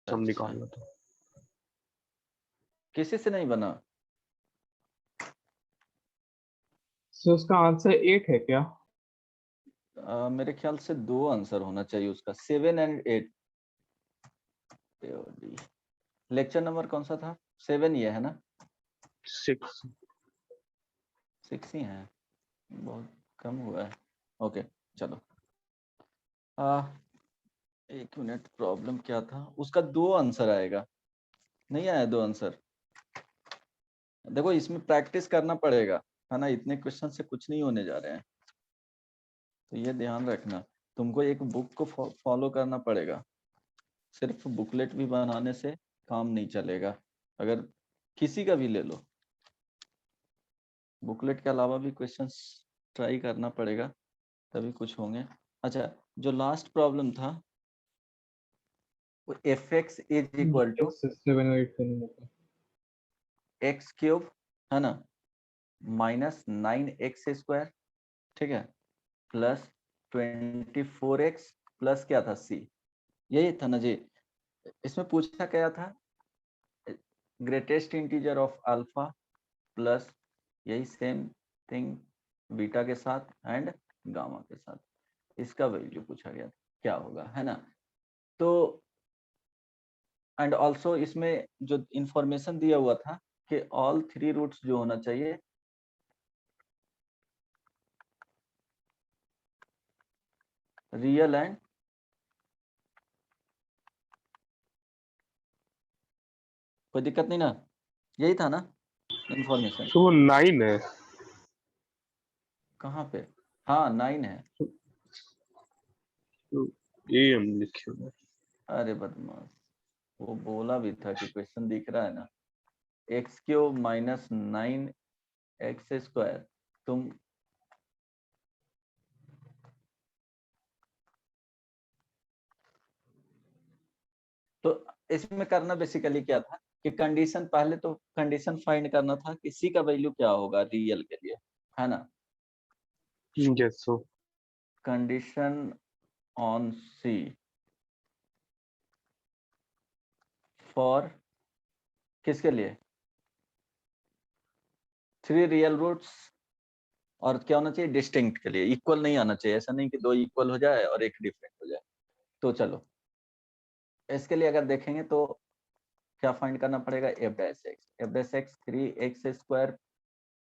सम निकालना था। किसी से नहीं बना? सो उसका आंसर 8 है क्या? मेरे ख्याल से 2 आंसर होना चाहिए उसका, 7 and 8। लेक्चर नंबर कौन सा था? 7 ये है ना? 6 6 ही है, बहुत कम हुआ है। ओके चलो, एक मिनट, प्रॉब्लम क्या था उसका? 2 आंसर आएगा, नहीं आया 2 आंसर। देखो इसमें प्रैक्टिस करना पड़ेगा, है ना, इतने क्वेश्चन से कुछ नहीं होने जा रहे हैं, तो ये ध्यान रखना। तुमको एक बुक को फॉलो करना पड़ेगा, सिर्फ बुकलेट भी बनाने से काम नहीं चलेगा। अगर किसी का भी ले लो, बुकलेट के अलावा भी क्वेश्चंस ट्राई करना पड़ेगा, तभी कुछ होंगे। अच्छा, जो लास्ट प्रॉब्लम था वो fx इज इक्वल टू 7 और 8 का नहीं होता। एक्स क्यूब, है ना, माइनस 9x², ठीक है, प्लस 24x प्लस क्या था c, यही था ना जी। इसमें पूछा क्या था? Greatest integer of alpha plus यही सेम थिंग बीटा के साथ एंड गामा के साथ, इसका वैल्यू पूछा गया था, क्या होगा, है ना। तो एंड ऑल्सो इसमें जो इंफॉर्मेशन दिया हुआ था कि ऑल 3 रूट्स जो होना चाहिए रियल एंड कोई दिक्कत नहीं ना, यही था ना इंफॉर्मेशन? तो वो 9 है। कहाँ पे? हाँ 9 है। तो ये हम लिखे हुए। अरे बदमाश, वो बोला भी था कि क्वेश्चन दिख रहा है ना, एक्स क्यूब माइनस 9x²। तुम तो इसमें करना बेसिकली क्या था कि कंडीशन, पहले तो कंडीशन फाइंड करना था कि सी का वैल्यू क्या होगा रियल के लिए, है ना। Yes so condition on c for किसके लिए? 3 रियल रूट्स, और क्या होना चाहिए? डिस्टिंक्ट के लिए, इक्वल नहीं आना चाहिए, ऐसा नहीं कि 2 इक्वल हो जाए और एक डिफरेंट हो जाए। तो चलो इसके लिए अगर देखेंगे तो क्या फाइंड करना पड़ेगा? f'(x) 3x²,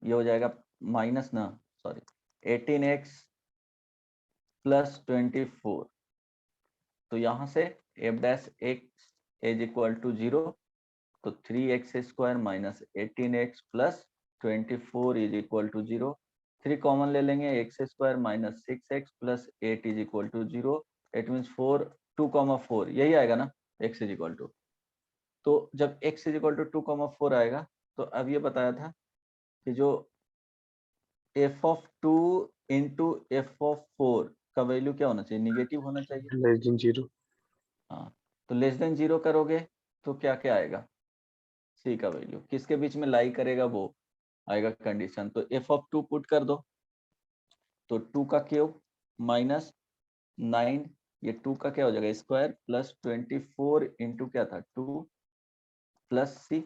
ये हो जाएगा माइनस ना, सॉरी 18x प्लस 24। तो यहाँ से f' इज इक्वल टू 0, तो 3x² minus 18x plus 24 is equal to 0। 3 common ले लेंगे, x² minus 6x plus 8 is equal to 0। It means 4 2,4 यही आएगा ना x इज इक्वल टू। तो जब x इज इक्वल टू 2,4 आएगा, तो अब ये बताया था कि जो f(2) इंटू f(4) का वैल्यू क्या होना चाहिए? निगेटिव होना चाहिए। Less than 0। हाँ, तो लेस देन 0 करोगे तो क्या क्या आएगा? c का वैल्यू किसके बीच में लाई करेगा वो आएगा कंडीशन। तो f(2) पुट कर दो, तो 2 का क्यूब माइनस 9, ये 2 का क्या हो जाएगा? स्क्वायर प्लस 24 इंटू क्या था? 2 प्लस c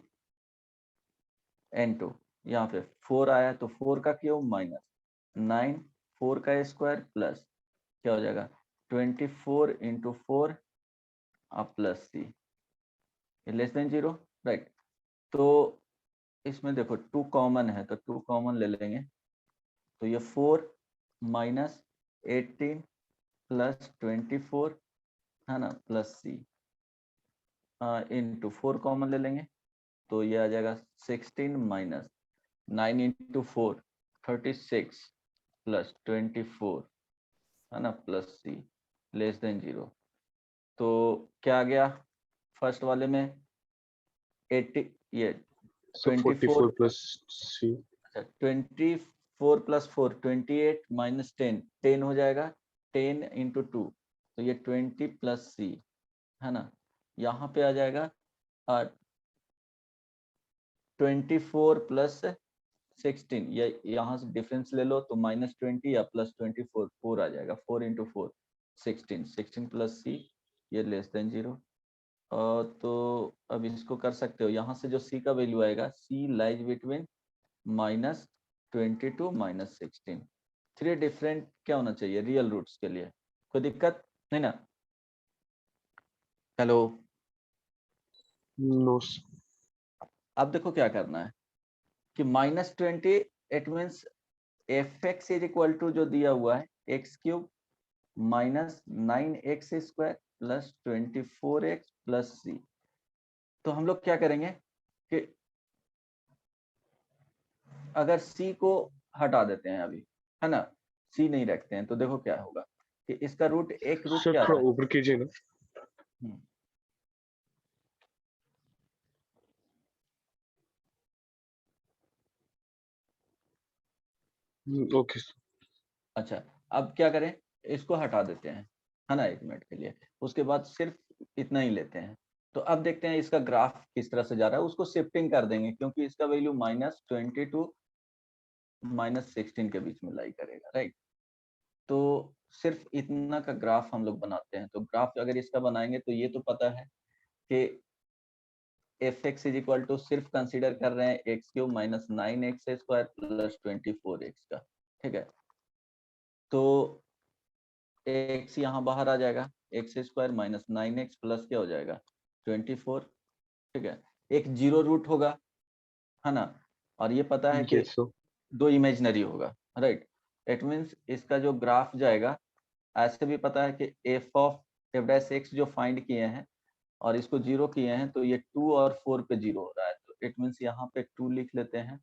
n2, यहाँ पे 4 आया तो 4 का क्यूब माइनस 9, 4 का स्क्वायर प्लस क्या हो जाएगा? 24 into 4 plus c, less than 0, right. तो इसमें देखो 2 कॉमन है, तो 2 कॉमन ले लेंगे, तो ये 4 माइनस 18 प्लस 24, है ना, प्लस c इंटू 4 कॉमन ले लेंगे, तो ये आ जाएगा 16 माइनस 9 इंटू 4 36 प्लस 24, है ना, प्लस c लेस देन 0। तो क्या आ गया फर्स्ट वाले में? 80, ये सो 24, 44 प्लस c। अच्छा 24 प्लस 4 28 माइनस 10 10 हो जाएगा, 10 इंटू 2, तो ये 20 प्लस c, है ना। यहाँ पे आ जाएगा 24 प्लस 16, ये यहाँ से डिफरेंस ले लो, तो माइनस 20 या प्लस 24, 4 आ जाएगा, 4 इंटू 4 16 16 प्लस c, ये लेस देन 0। तो अब इसको कर सकते हो, यहाँ से जो c का वैल्यू आएगा, c लाइज बिटवीन -22 -16। 3 डिफरेंट क्या होना चाहिए रियल रूट्स के लिए, कोई दिक्कत नहीं ना? हेलो, नो अब देखो क्या करना है कि -20 it means f x is equal to जो दिया हुआ है x³ -9x² plus 24x plus c। तो हम लोग क्या करेंगे कि अगर c को हटा देते हैं अभी, है ना, c नहीं रखते हैं, तो देखो क्या होगा कि इसका रूट, एक रूट सर क्या थोड़ा रहा ऊपर कीजिए ना। है। ओके अच्छा, अब क्या करें, इसको हटा देते हैं, है ना, 1 मिनट के लिए, उसके बाद सिर्फ इतना ही लेते हैं। तो अब देखते हैं इसका ग्राफ किस तरह से जा रहा है, उसको शिफ्टिंग कर देंगे क्योंकि इसका वैल्यू -20 टू -16 के बीच में लाई करेगा, राइट। तो सिर्फ इतना का ग्राफ हम लोग बनाते हैं। तो ग्राफ अगर इसका बनाएंगे तो ये तो पता है कि f x is equal to, सिर्फ कंसीडर कर रहे हैं x³ -9x² प्लस 24x का, ठीक है। तो x यहाँ बाहर आ जाएगा, x² -9x प्लस क्या हो जाएगा 24, ठीक है। एक जीरो रूट होगा, है ना, और ये पता है कि यस सर 2 इमेजिनरी होगा, राइट। इट मीन्स इसका जो ग्राफ जाएगा, ऐसे भी पता है कि f(f'(x) जो फाइंड किए हैं और इसको 0 किए हैं, तो ये 2 और 4 पे 0 हो रहा है। तो इट मीन्स यहाँ पे 2 लिख लेते हैं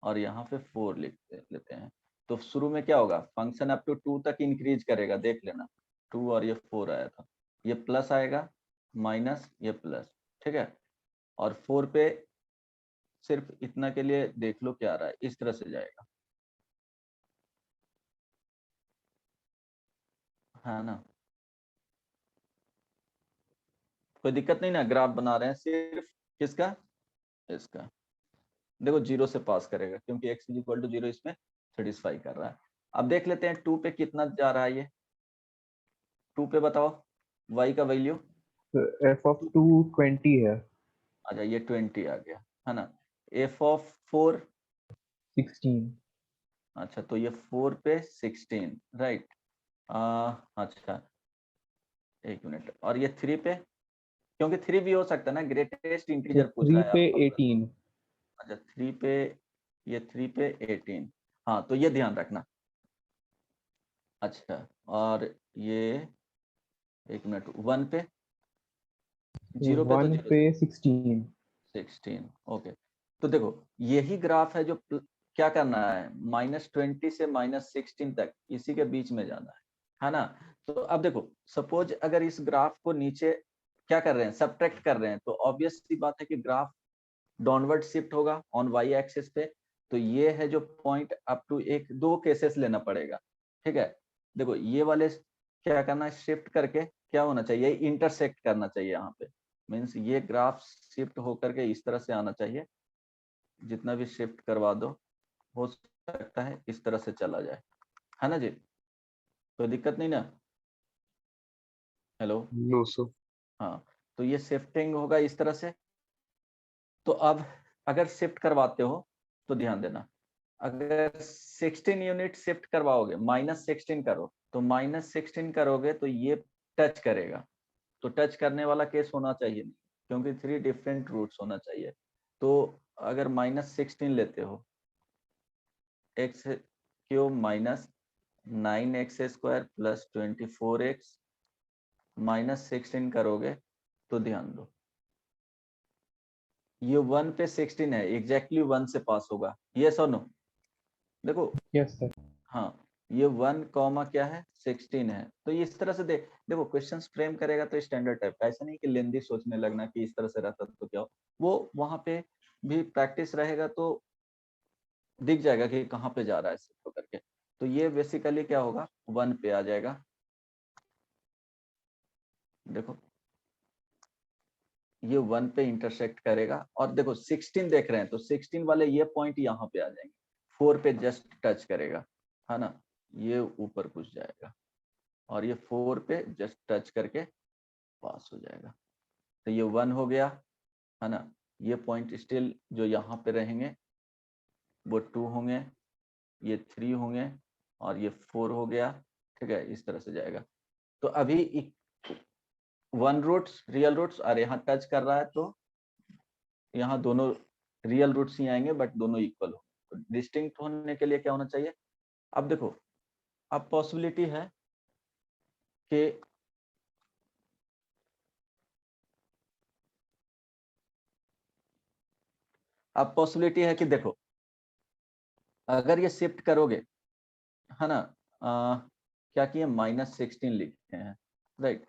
और यहाँ पे 4 लिख लेते हैं। तो शुरू में क्या होगा, फंक्शन अप टू 2 तक इंक्रीज करेगा, देख लेना, 2 और ये 4 आया था, ये प्लस आएगा, माइनस, ये प्लस, ठीक है। और 4 पे सिर्फ इतना के लिए देख लो क्या आ रहा है, इस तरह से जाएगा, है ना। कोई दिक्कत नहीं ना, ग्राफ बना रहे हैं सिर्फ किसका, इसका। देखो 0 से पास करेगा क्योंकि x इज इक्वल टू 0 इसमें सेटिस्फाई कर रहा है। अब देख लेते हैं 2 पे कितना जा रहा है, ये 2 पे बताओ y का वैल्यू। f(2) 20 है, अच्छा, ये 20 आ गया, है ना। f(4), 16। अच्छा, तो ये 4 पे 16, राइट। अच्छा, 1 मिनट, और ये 3 पे, क्योंकि 3 भी हो सकता है ना, ग्रेटेस्ट तो इंटीजर पूछ 3 रहा है पे आपका। 18। अच्छा, 3 पे, ये 3 पे 18, हाँ, तो ये ध्यान रखना। अच्छा, और ये 1 मिनट, 1 पे, 0 पे तो 1 0 पे से 16। 16, ओके। तो देखो यही ग्राफ है जो क्या करना है, -20 से -16 तक, इसी के बीच में जाना है ना। तो अब देखो, सपोज अगर इस ग्राफ को नीचे क्या कर रहे हैं, सब्ट्रैक्ट कर रहे हैं, तो ऑब्वियस सी बात है कि ग्राफ डाउनवर्ड शिफ्ट होगा ऑन वाई एक्सिस पे। तो ये है जो पॉइंट, अप टू एक दो केसेस लेना पड़ेगा, ठीक है। देखो ये वाले क्या करना है, शिफ्ट करके क्या होना चाहिए, इंटरसेक्ट करना चाहिए यहाँ पे। मीन्स ये ग्राफ शिफ्ट होकर के इस तरह से आना चाहिए, जितना भी शिफ्ट करवा दो, हो सकता है इस तरह से चला जाए, है ना जी, कोई दिक्कत नहीं ना। हेलो, नो सर हाँ, तो ये शिफ्टिंग होगा इस तरह से। तो अब अगर शिफ्ट करवाते हो तो ध्यान देना, अगर 16 यूनिट शिफ्ट करवाओगे, -16 करो, तो -16 करोगे तो ये टच करेगा, तो टच करने वाला केस होना चाहिए नहीं, क्योंकि 3 डिफरेंट रूट्स होना चाहिए। तो अगर -16 लेते हो, x³ -9x² प्लस 24x -16 करोगे, तो ध्यान दो ये 1 पे 16 है, एग्जैक्टली 1 से पास होगा, यस और नो। देखो, यस सर। हाँ, ये 1 कॉमा क्या है 16 है। तो ये इस तरह से देखो क्वेश्चंस फ्रेम करेगा तो स्टैंडर्ड टाइप का, ऐसा नहीं कि लेंदी सोचने लगना कि इस तरह से रहता तो क्या हो, वो वहां पे भी प्रैक्टिस रहेगा तो दिख जाएगा कि कहाँ पे जा रहा है शिफ्ट करके। तो ये बेसिकली क्या होगा, 1 पे आ जाएगा, देखो ये 1 पे इंटरसेक्ट करेगा, और देखो 16 देख रहे हैं तो 16 वाले ये पॉइंट यहाँ पे आ जाएंगे, 4 पे जस्ट टच करेगा, है ना, ये ऊपर घुस जाएगा, और ये 4 पे जस्ट टच करके पास हो जाएगा। तो ये 1 हो गया, है ना। ये पॉइंट स्टिल जो यहाँ पे रहेंगे वो 2 होंगे, ये 3 होंगे और ये 4 हो गया, ठीक है। इस तरह से जाएगा। तो अभी 1 रूट्स रियल रूट्स और यहाँ टच कर रहा है, तो यहाँ दोनों रियल रूट्स ही आएंगे बट दोनों इक्वल हो। तो डिस्टिंक्ट होने के लिए क्या होना चाहिए? अब देखो, अब पॉसिबिलिटी है कि देखो, अगर ये शिफ्ट करोगे, है ना, क्या किए, -16 लिखे हैं, राइट।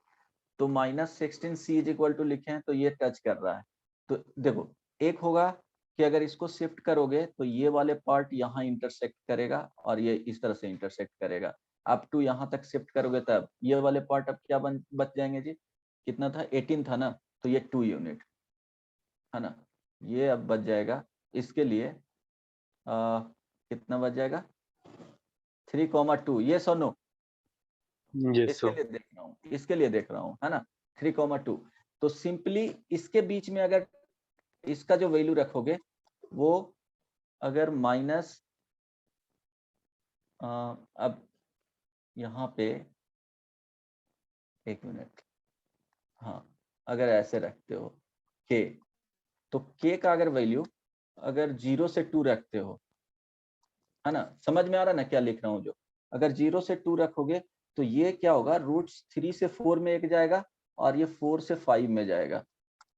तो -16 c इज इक्वल टू लिखे हैं, तो ये टच कर रहा है। तो देखो, एक होगा कि अगर इसको शिफ्ट करोगे तो ये वाले पार्ट यहाँ इंटरसेक्ट करेगा और ये इस तरह से इंटरसेक्ट करेगा। अप टू यहाँ तक शिफ्ट करोगे तब ये वाले पार्ट अब क्या बच जाएंगे जी? कितना था? 18 था ना, तो ये 2 यूनिट, है ना। ये अब बच जाएगा इसके लिए कितना बच जाएगा? 3,2। ये सुनो, यस इसके सर। लिए देख रहा हूँ, इसके लिए देख रहा हूँ, है ना। 3,2। तो सिंपली इसके बीच में अगर इसका जो वैल्यू रखोगे वो अगर माइनस अब यहाँ पे 1 मिनट, हाँ, अगर ऐसे रखते हो k, तो k का अगर वैल्यू अगर 0 से 2 रखते हो, है ना, समझ में आ रहा है ना क्या लिख रहा हूँ? जो अगर 0 से 2 रखोगे तो ये क्या होगा, रूट्स 3 से 4 में एक जाएगा और ये 4 से 5 में जाएगा।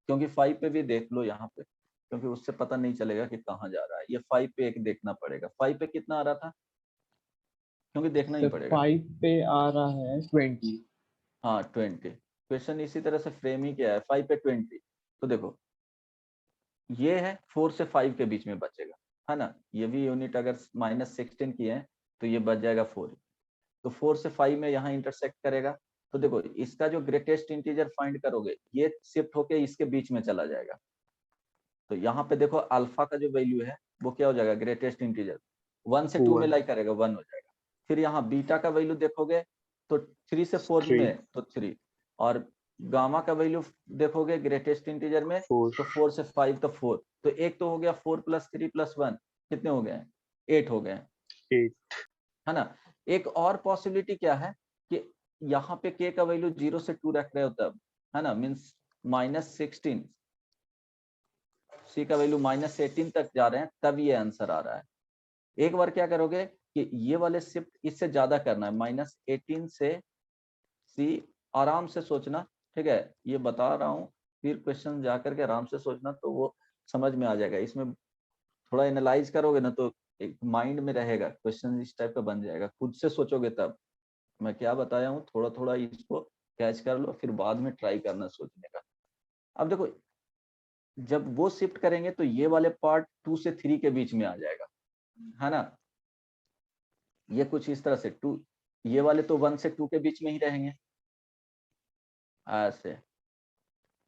क्योंकि 5 पे भी देख लो यहाँ पे, क्योंकि उससे पता नहीं चलेगा कि कहाँ जा रहा है। ये 5 पे एक देखना पड़ेगा। 5 पे कितना आ रहा था? क्योंकि देखना ही सर पड़ेगा। 5 पे आ रहा है 20। हाँ 20। क्वेश्चन इसी तरह से फ्रेम ही किया है, 5 पे 20। तो देखो, ये है 4 से 5 के बीच में बचेगा, है ना। ये भी यूनिट अगर -16 की है तो ये बच जाएगा 4। तो 4 से 5 में यहाँ इंटरसेक्ट करेगा। तो देखो, इसका जो ग्रेटेस्ट इंटीजर फाइंड करोगे ये शिफ्ट होके इसके बीच में चला जाएगा। तो यहाँ पे देखो, अल्फा का जो वैल्यू है वो क्या हो जाएगा? ग्रेटेस्ट इंटीजर 1 से 2 में 1 लाई करेगा, 1 हो जाएगा। फिर यहाँ बीटा का वैल्यू देखोगे तो 3 से 4 3 में तो 3, और गामा का वैल्यू देखोगे ग्रेटेस्ट इंटीजर में 4 तो 4 से 5 तो 4। तो एक तो हो गया 4 + 3 + 1 कितने हो गए? 8 हो गए, 8। है ना। एक और पॉसिबिलिटी क्या है कि यहाँ पे k का वैल्यू 0 से 2 रख रहे हो तब, है ना, मीन्स -16, c का वैल्यू -18 तक जा रहे हैं, तब ये आंसर आ रहा है। एक बार क्या करोगे कि ये वाले शिफ्ट इससे ज्यादा करना है, -18 से c, आराम से सोचना, ठीक है। ये बता रहा हूँ, फिर क्वेश्चन जाकर के आराम से सोचना तो वो समझ में आ जाएगा। इसमें थोड़ा एनालाइज करोगे ना तो एक माइंड में रहेगा, क्वेश्चन इस टाइप का बन जाएगा। खुद से सोचोगे तब। मैं क्या बताया हूँ, थोड़ा थोड़ा इसको कैच कर लो, फिर बाद में ट्राई करना सोचने का। अब देखो, जब वो शिफ्ट करेंगे तो ये वाले पार्ट 2 से 3 के बीच में आ जाएगा, है ना। ये कुछ इस तरह से 2, ये वाले तो 1 से 2 के बीच में ही रहेंगे ऐसे,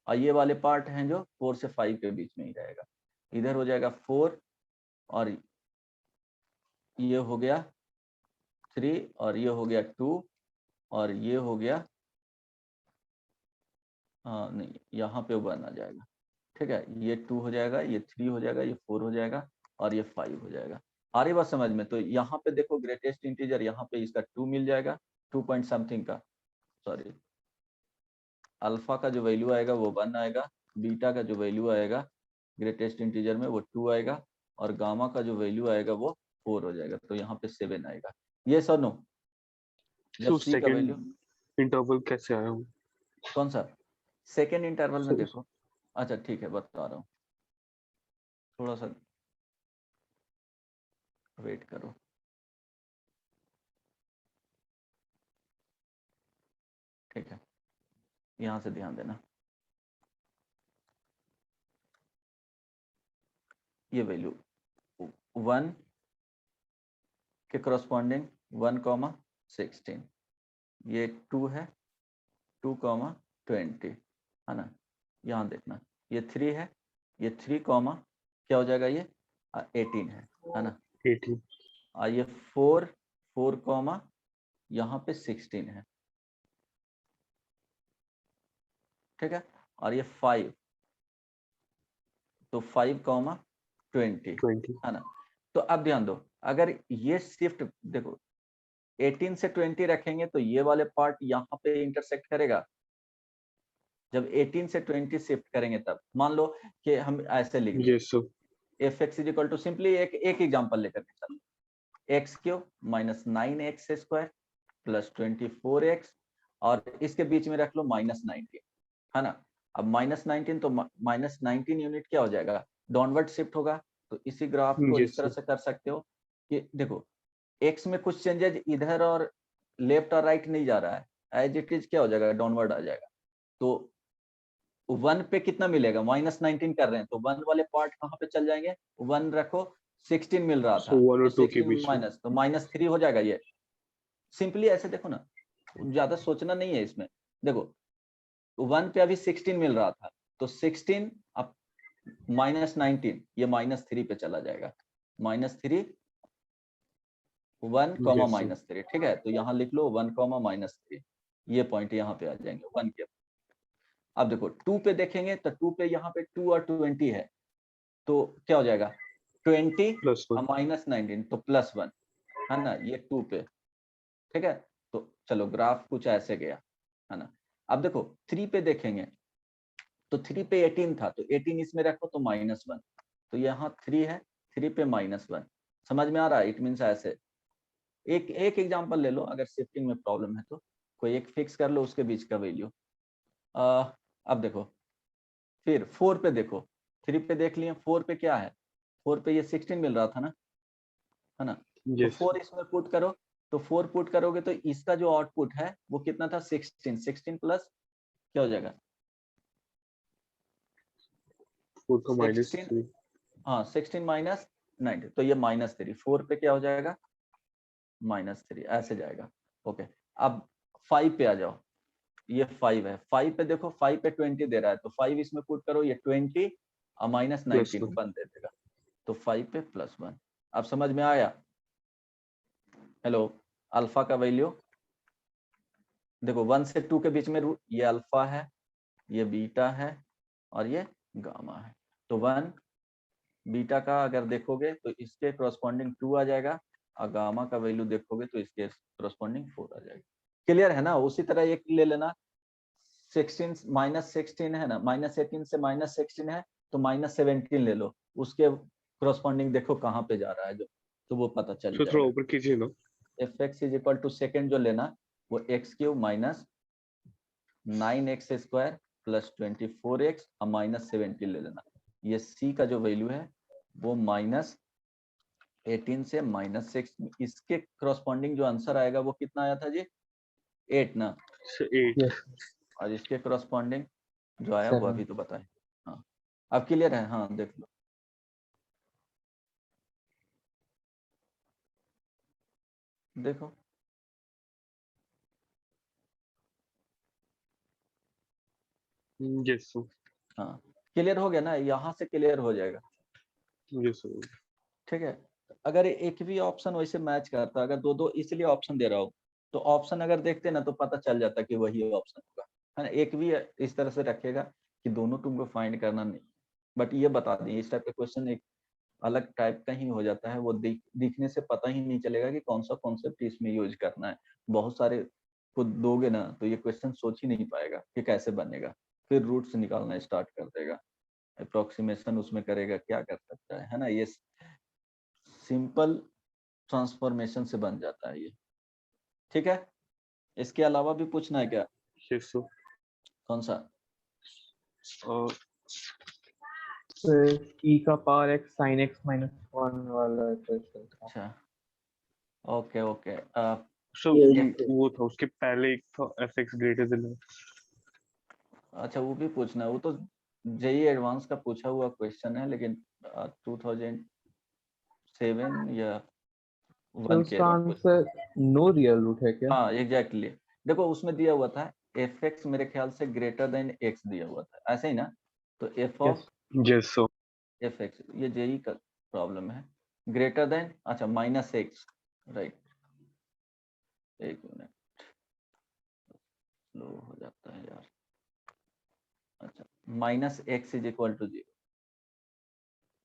और ये वाले पार्ट हैं जो 4 से 5 के बीच में ही रहेगा। इधर हो जाएगा 4 और ये हो गया 3 और ये हो गया 2 और ये हो गया नहीं, यहाँ पे 1 आ जाएगा, ठीक है। ये 2 हो जाएगा, ये 3 हो जाएगा, ये 4 हो जाएगा और ये 5 हो जाएगा। आ रही बात समझ में? तो यहाँ पे देखो, ग्रेटेस्ट इंटीजर यहाँ पे इसका 2 मिल जाएगा, 2 पॉइंट समथिंग का, सॉरी। अल्फा का जो वैल्यू आएगा वो 1 आएगा, बीटा का जो वैल्यू आएगा ग्रेटेस्ट इंटीजर में वो 2 आएगा, और गामा का जो वैल्यू आएगा वो 4 हो जाएगा। तो यहाँ पे 7 आएगा। ये सर नो, जब तो सी का वैल्यू सेकंड इंटरवल कैसे आया हूँ? कौन सा सेकेंड इंटरवल में So, देखो। अच्छा ठीक है, बता रहा हूँ, थोड़ा सा वेट करो। ठीक है, यहाँ से ध्यान देना। ये वैल्यू 1 के करस्पॉन्डिंग 1,16, ये 2 है 2,20, है ना। यहाँ देखना, ये 3 है, ये 3, क्या हो जाएगा, ये 18 है ना। 18। और ये 4 यहाँ पे 16 है, ठीक है। और ये 5, तो 5,20 20 है ना। तो अब ध्यान दो, अगर ये शिफ्ट देखो 18 से 20 रखेंगे तो ये वाले पार्ट यहाँ पे इंटरसेक्ट करेगा। जब 18 से 20 शिफ्ट करेंगे तब मान लो कि हम ऐसे लिख दें yes sir f x is equal to simply एक एग्जाम्पल लेकर के चलो, x cube minus 9x square plus 24x और इसके बीच में रख लो -19, है ना। अब -19 तो -19 यूनिट क्या हो जाएगा, डाउनवर्ड शिफ्ट होगा। तो इसी ग्राफ को yes इस तरह sir से कर सकते हो कि देखो एक्स में कुछ चेंजेज इधर और लेफ्ट और राइट नहीं जा रहा है, एज इट इज क्या हो जाएगा, डाउनवर्ड आ जाएगा। तो 1 पे कितना मिलेगा, -19 कर रहे हैं तो 1 वाले पार्ट कहाँ पे चल जाएंगे, 1 रखो, 16 मिल रहा था so 1 तो और 2 के 16 बीच में माइनस तो -3 हो जाएगा। ये सिंपली ऐसे देखो ना, ज्यादा सोचना नहीं है इसमें। देखो 1 पे अभी 16 मिल रहा था तो 16 अब -19 ये -3 पे चला जाएगा, -3 1 कॉमा yes sir -3, ठीक है। तो यहाँ लिख लो 1 कॉमा -3, ये पॉइंट यहाँ पे आ जाएंगे 1 के। अब देखो 2 पे देखेंगे तो 2 पे यहाँ पे 2 और 20 है तो क्या हो जाएगा 20 +1 और -19 तो +1, है ना, ये 2 पे, ठीक है। तो चलो ग्राफ कुछ ऐसे गया, है ना। अब देखो 3 पे देखेंगे तो 3 पे 18 था तो 18 इसमें रखो तो -1, तो यहाँ 3 है, 3 पे -1, समझ में आ रहा है। इट मीन्स ऐसे एक एग्जांपल ले लो, अगर शिफ्टिंग में प्रॉब्लम है तो कोई एक फिक्स कर लो उसके बीच का वैल्यू। अब देखो फिर 4 पे देखो, 3 पे देख लिए, 4 पे क्या है, 4 पे ये 16 मिल रहा था ना, है ना। तो yes 4 इसमें पुट करो, तो 4 पुट करोगे तो इसका जो आउटपुट है वो कितना था 16 प्लस क्या हो जाएगा 4 का 16, -3 हाँ 16 माइनस 90 तो ये -3, 4 पे क्या हो जाएगा -3 ऐसे जाएगा। ओके अब 5 पे आ जाओ, ये 5 है, 5 पे देखो 5 पे 20 दे रहा है तो 5 इसमें पुट करो, ये 20 और -19 +1 1 दे देगा तो 5 पे +1। अब समझ में आया, हेलो। अल्फा का वैल्यू देखो 1 से 2 के बीच में रूट, ये अल्फा है, ये बीटा है और ये गामा है। तो 1 बीटा का अगर देखोगे तो इसके करस्पॉन्डिंग 2 आ जाएगा और गामा का वैल्यू देखोगे तो इसके करस्पॉन्डिंग 4 आ जाएगा। क्लियर है ना। उसी तरह एक ले लेना 16 -16 है ना, -18 से -16 है तो -17 ले लो, उसके करस्पॉन्डिंग देखो कहाँ पे जा रहा है जो, तो वो पता चल so थोड़ा जाएगा। ऊपर कीजिए ना f x is equal to second जो लेना वो x cube minus 9x square plus 24x और -17 ले लेना। ये c का जो वैल्यू है वो -18 से -6, इसके करस्पॉन्डिंग जो आंसर आएगा वो कितना आया था जी 8 ना, so 8 Yes. और इसके करस्पॉन्डिंग जो आया वो 7. अभी तो बताए। हाँ अब क्लियर है, हाँ देख लो। देखो yes sir हाँ क्लियर हो गया ना, यहाँ से क्लियर हो जाएगा, yes sir ठीक है। अगर एक भी ऑप्शन वैसे मैच करता, अगर दो दो इसलिए ऑप्शन दे रहा हो तो ऑप्शन अगर देखते ना तो पता चल जाता कि वही ऑप्शन होगा, है ना। एक भी इस तरह से रखेगा कि दोनों तुमको फाइंड करना नहीं, बट ये बता दें इस टाइप का क्वेश्चन एक अलग टाइप का ही हो जाता है, वो दिखने से पता ही नहीं चलेगा कि कौन सा कॉन्सेप्ट इसमें यूज करना है। बहुत सारे को दोगे ना तो ये क्वेश्चन सोच ही नहीं पाएगा कि कैसे बनेगा, फिर रूट्स निकालना स्टार्ट कर देगा, अप्रोक्सीमेशन उसमें करेगा, क्या कर सकता है ना। ये सिंपल ट्रांसफॉर्मेशन से बन जाता है ये, ठीक है। इसके अलावा भी पूछना है क्या, yes sir कौन सा। uh, e का power x sin x minus 1 वाला क्वेश्चन था। अच्छा ओके ओके so वो था उसके पहले एक था fx greater than अच्छा वो भी पूछना है, वो तो जेई एडवांस का पूछा हुआ क्वेश्चन है, लेकिन 2007 या तो 1 के उसका अराउंड पूछा। आंसर नो रियल रूट है क्या? हाँ एग्जैक्टली देखो उसमें दिया हुआ था एफ एक्स मेरे ख्याल से ग्रेटर देन एक्स दिया हुआ था, ऐसे ही ना। तो f of yes sir f x, ये जेई का प्रॉब्लम है, ग्रेटर देन अच्छा -x, राइट। एक मिनट स्लो हो जाता है यार, अच्छा, minus x is equal to 0,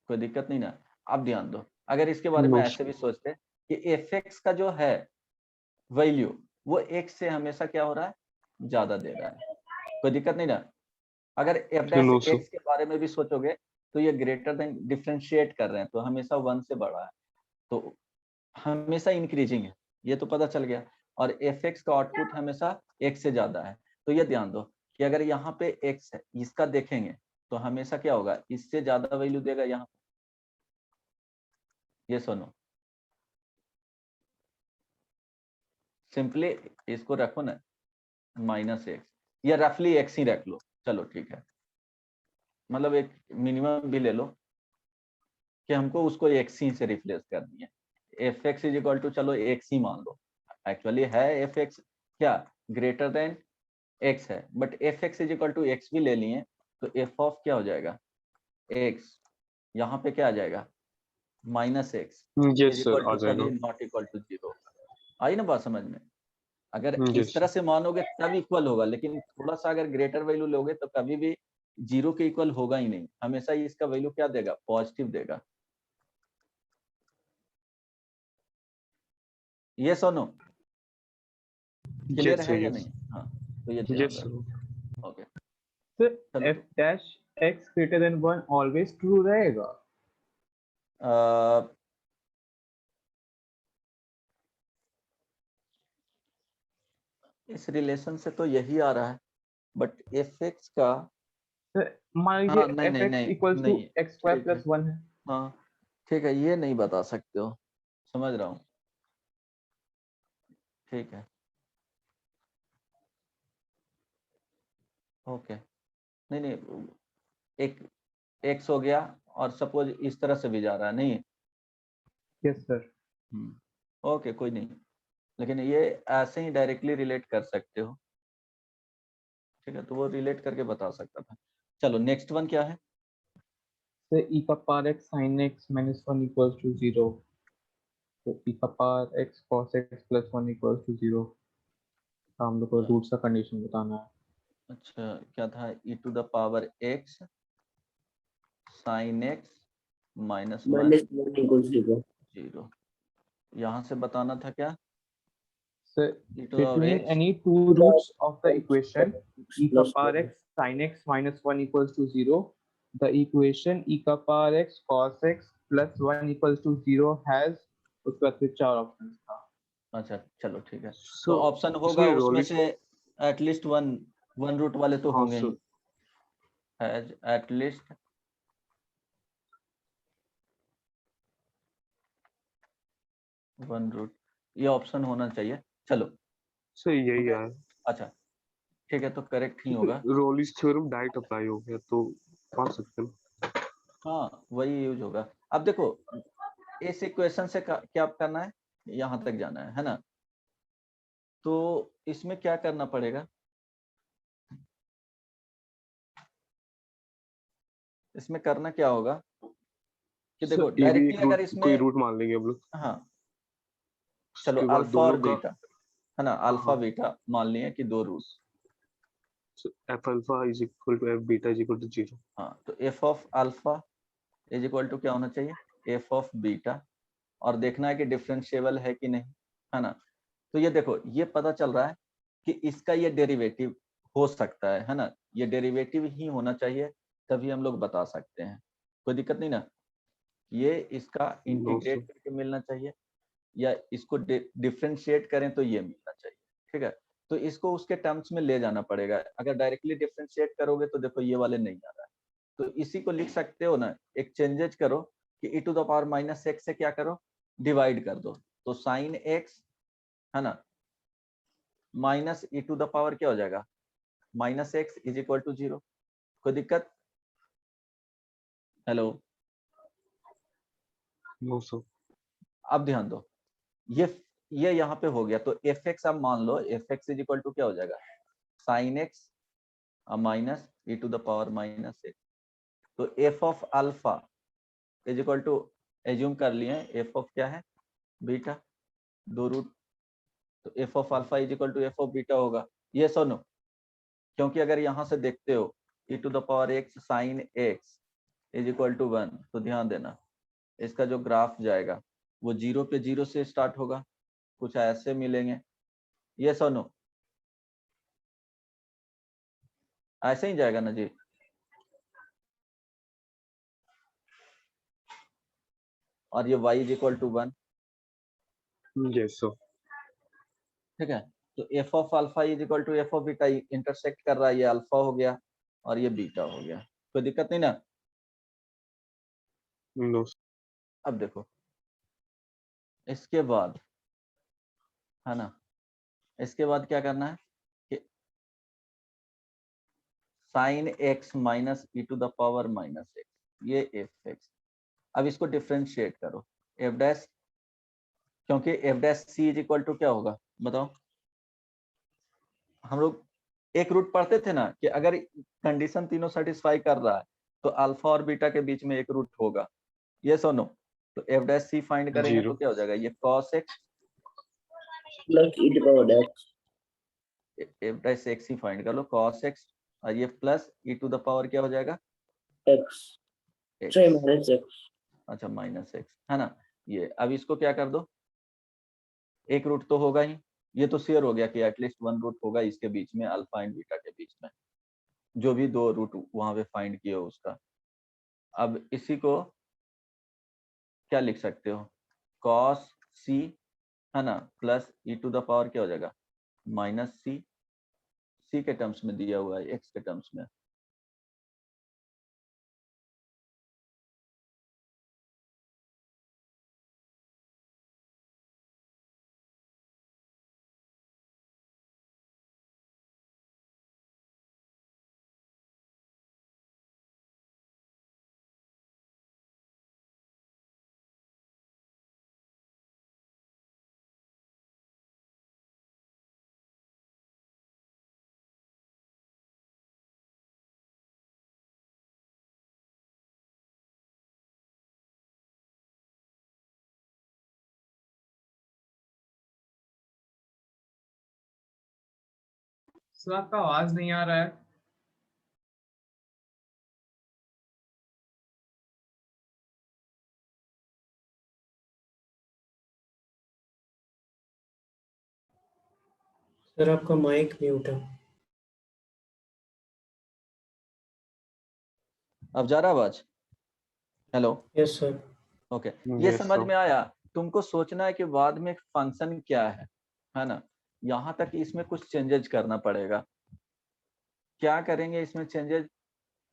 कोई दिक्कत नहीं ना। अब ध्यान दो, अगर इसके बारे में No, ऐसे भी सोचते कि एफ एक्स का जो है वैल्यू वो एक्स से हमेशा क्या हो रहा है, ज्यादा दे रहा है, कोई दिक्कत नहीं ना। अगर F dash no, sir. X के बारे में भी सोचोगे तो ये ग्रेटर देन डिफरेंशिएट कर रहे हैं तो हमेशा 1 से बड़ा है, तो हमेशा इंक्रीजिंग है, ये तो पता चल गया। और एफ एक्स का आउटपुट हमेशा एक्स से ज्यादा है, तो ये ध्यान दो कि अगर यहाँ पे एक्स है, इसका देखेंगे तो हमेशा क्या होगा, इससे ज्यादा वैल्यू देगा यहाँ, ये सुनो, सिंपली इसको रखो ना माइनस एक्स, या रफली एक्स ही रख लो, चलो ठीक है, मतलब एक मिनिमम भी ले लो कि हमको उसको एक्स ही से रिप्लेस करनी है। F x is equal to, चलो एक्स ही मान लो, एक्चुअली है एफ एक्स क्या, ग्रेटर देन एक्स है, but f x is equal to x भी ले लिए तो एफ ऑफ क्या हो जाएगा, एक्स, यहाँ पे क्या आ जाएगा, minus x Yes, is sir. Equal आ टू जाएगा. कभी नॉट इक्वल टू 0। आई ना बात समझ में, अगर Yes, इस तरह से मानोगे तब इक्वल होगा, लेकिन थोड़ा सा अगर ग्रेटर वैल्यू लोगे तो कभी भी 0 के इक्वल होगा ही नहीं, हमेशा ही इसका वैल्यू क्या देगा, पॉजिटिव देगा। ये सुनो, क्लियर yes, sir. है या Yes. नहीं, हाँ, तो ये ध्यान Yes, sir. रखो, ओके। So चलो f dash x greater than 1 always true रहेगा। इस रिलेशन से तो यही आ रहा है, बट एफ एक्स का, तो मान लीजिए हाँ नहीं एफ नहीं एक्स नहीं इक्वल टू नहीं, एक्स स्क्वायर ठीक है, प्लस 1 है। हाँ ठीक है, ये नहीं बता सकते हो, समझ रहा हूँ, ठीक है, ओके, नहीं नहीं, एक एक्स हो गया और सपोज इस तरह से भी जा रहा है, नहीं, यस सर। ओके कोई नहीं, लेकिन ये ऐसे ही डायरेक्टली रिलेट कर सकते हो, ठीक है, तो वो रिलेट करके बता सकता था। चलो नेक्स्ट वन क्या है, तो e का power x sin x minus 1 equals to 0, तो e का power x cos x plus 1 equals to 0, हम लोग को रूट्स का कंडीशन बताना है। अच्छा क्या था, e to the power x sin x minus 1 equals 0. 0, यहाँ से बताना था क्या, So e to the power between x, any two roots of the equation e का Plus power x sin x minus 1 equals to 0, the equation e का power x cos x plus 1 equals to 0 has, उसके बाद फिर 4 options था। अच्छा चलो ठीक है, तो So ऑप्शन होगा इसमें उसमें Rollick, से एटलीस्ट वन रूट वाले तो हाँ होंगे sir. ही, हैज एटलीस्ट वन रूट, ये ऑप्शन होना चाहिए, चलो सर यही ओके, है, अच्छा ठीक है, तो करेक्ट ही क्योंकि होगा, रोलिस थ्योरम डायरेक्ट अप्लाई हो गया तो पा सकते हैं. हाँ वही यूज होगा। अब देखो इस इक्वेशन से क्या करना है, यहाँ तक जाना है ना, तो इसमें क्या करना पड़ेगा, इसमें करना क्या होगा कि देखो सर ये भी डायरेक्टली एक अगर रूट, कोई इसमें, रूट मान लेंगे हम लोग, हाँ चलो उसके बाद अल्फा और दोनों का, बीटा, है ना, अल्फा हाँ, बीटा मान लिए कि दो root, f alpha is equal to f beta is equal to 0. हाँ तो f of alpha is equal to क्या होना चाहिए, एफ ऑफ बीटा, और देखना है कि डिफरेंशिएबल है कि नहीं, है ना, तो ये देखो ये पता चल रहा है कि इसका ये डेरिवेटिव हो सकता है ना, ये डेरिवेटिव ही होना चाहिए, तभी हम लोग बता सकते हैं, कोई दिक्कत नहीं ना, ये इसका नो इंटीग्रेट सर. करके मिलना चाहिए या इसको डिफरेंशिएट करें तो ये मिलना चाहिए, ठीक है, तो इसको उसके टर्म्स में ले जाना पड़ेगा, अगर डायरेक्टली डिफरेंशिएट करोगे तो देखो ये वाले नहीं आ रहा है, तो इसी को लिख सकते हो ना, एक चेंजेज करो कि e to the power minus x से क्या करो, डिवाइड कर दो, तो साइन एक्स, है ना, minus e to the power क्या हो जाएगा, minus x is equal to 0, कोई दिक्कत, हेलो, नो सर. अब ध्यान दो, ये यहाँ पे हो गया, तो एफ एक्स अब मान लो f x is equal to क्या हो जाएगा, sine x minus e to the power minus x, तो f of alpha is equal to, assume कर लिए एफ ऑफ क्या है, बीटा, दो रूट, तो f of alpha is equal to f of beta होगा, ये सुनो, क्योंकि अगर यहाँ से देखते हो e to the power x sin x is equal to 1, तो ध्यान देना इसका जो ग्राफ जाएगा वो 0 पे 0 से स्टार्ट होगा, कुछ ऐसे मिलेंगे, ये सुनो ऐसे ही जाएगा ना जी। और ये y is equal to 1, Yes, sir. ठीक है। तो f of alpha is equal to f of beta, intersect कर रहा है, ये अल्फा हो गया और ये बीटा हो गया, कोई दिक्कत नहीं ना। No, sir. अब देखो इसके बाद है ना, इसके बाद क्या करना है कि sine x minus e to the power minus x, ये एफ एक्स। अब इसको डिफ्रेंशिएट करो एफ डैश, क्योंकि f dash c is equal to क्या होगा बताओ। हम लोग एक रूट पढ़ते थे ना कि अगर कंडीशन तीनों सेटिस्फाई कर रहा है तो अल्फा और बीटा के बीच में एक रूट होगा, ये सुनो। तो एफ डैश सी फाइंड करेंगे तो 0. क्या हो जाएगा, ये cos x plus e to power x f dash x ही फाइंड कर लो cos x, और ये plus e to the power क्या हो जाएगा x x, sorry minus x अच्छा माइनस एक्स है ना। ये अब इसको क्या कर दो, एक रूट तो होगा ही, ये तो शेयर हो गया कि एटलीस्ट वन रूट होगा इसके बीच में, अल्फा एंड बीटा के बीच में, जो भी दो रूट वहां पे फाइंड किए हो उसका। अब इसी को क्या लिख सकते हो, cos c है ना plus e to the power क्या हो जाएगा माइनस c के टर्म्स में दिया हुआ है x के टर्म्स में। सर आपका आवाज नहीं आ रहा है। सर आपका माइक म्यूट है। अब जा रहा आवाज, हेलो यस सर। ओके ये Yes, समझ sir. में आया। तुमको सोचना है कि बाद में फंक्शन क्या है ना, यहाँ तक इसमें कुछ चेंजेस करना पड़ेगा। क्या करेंगे इसमें चेंजेस,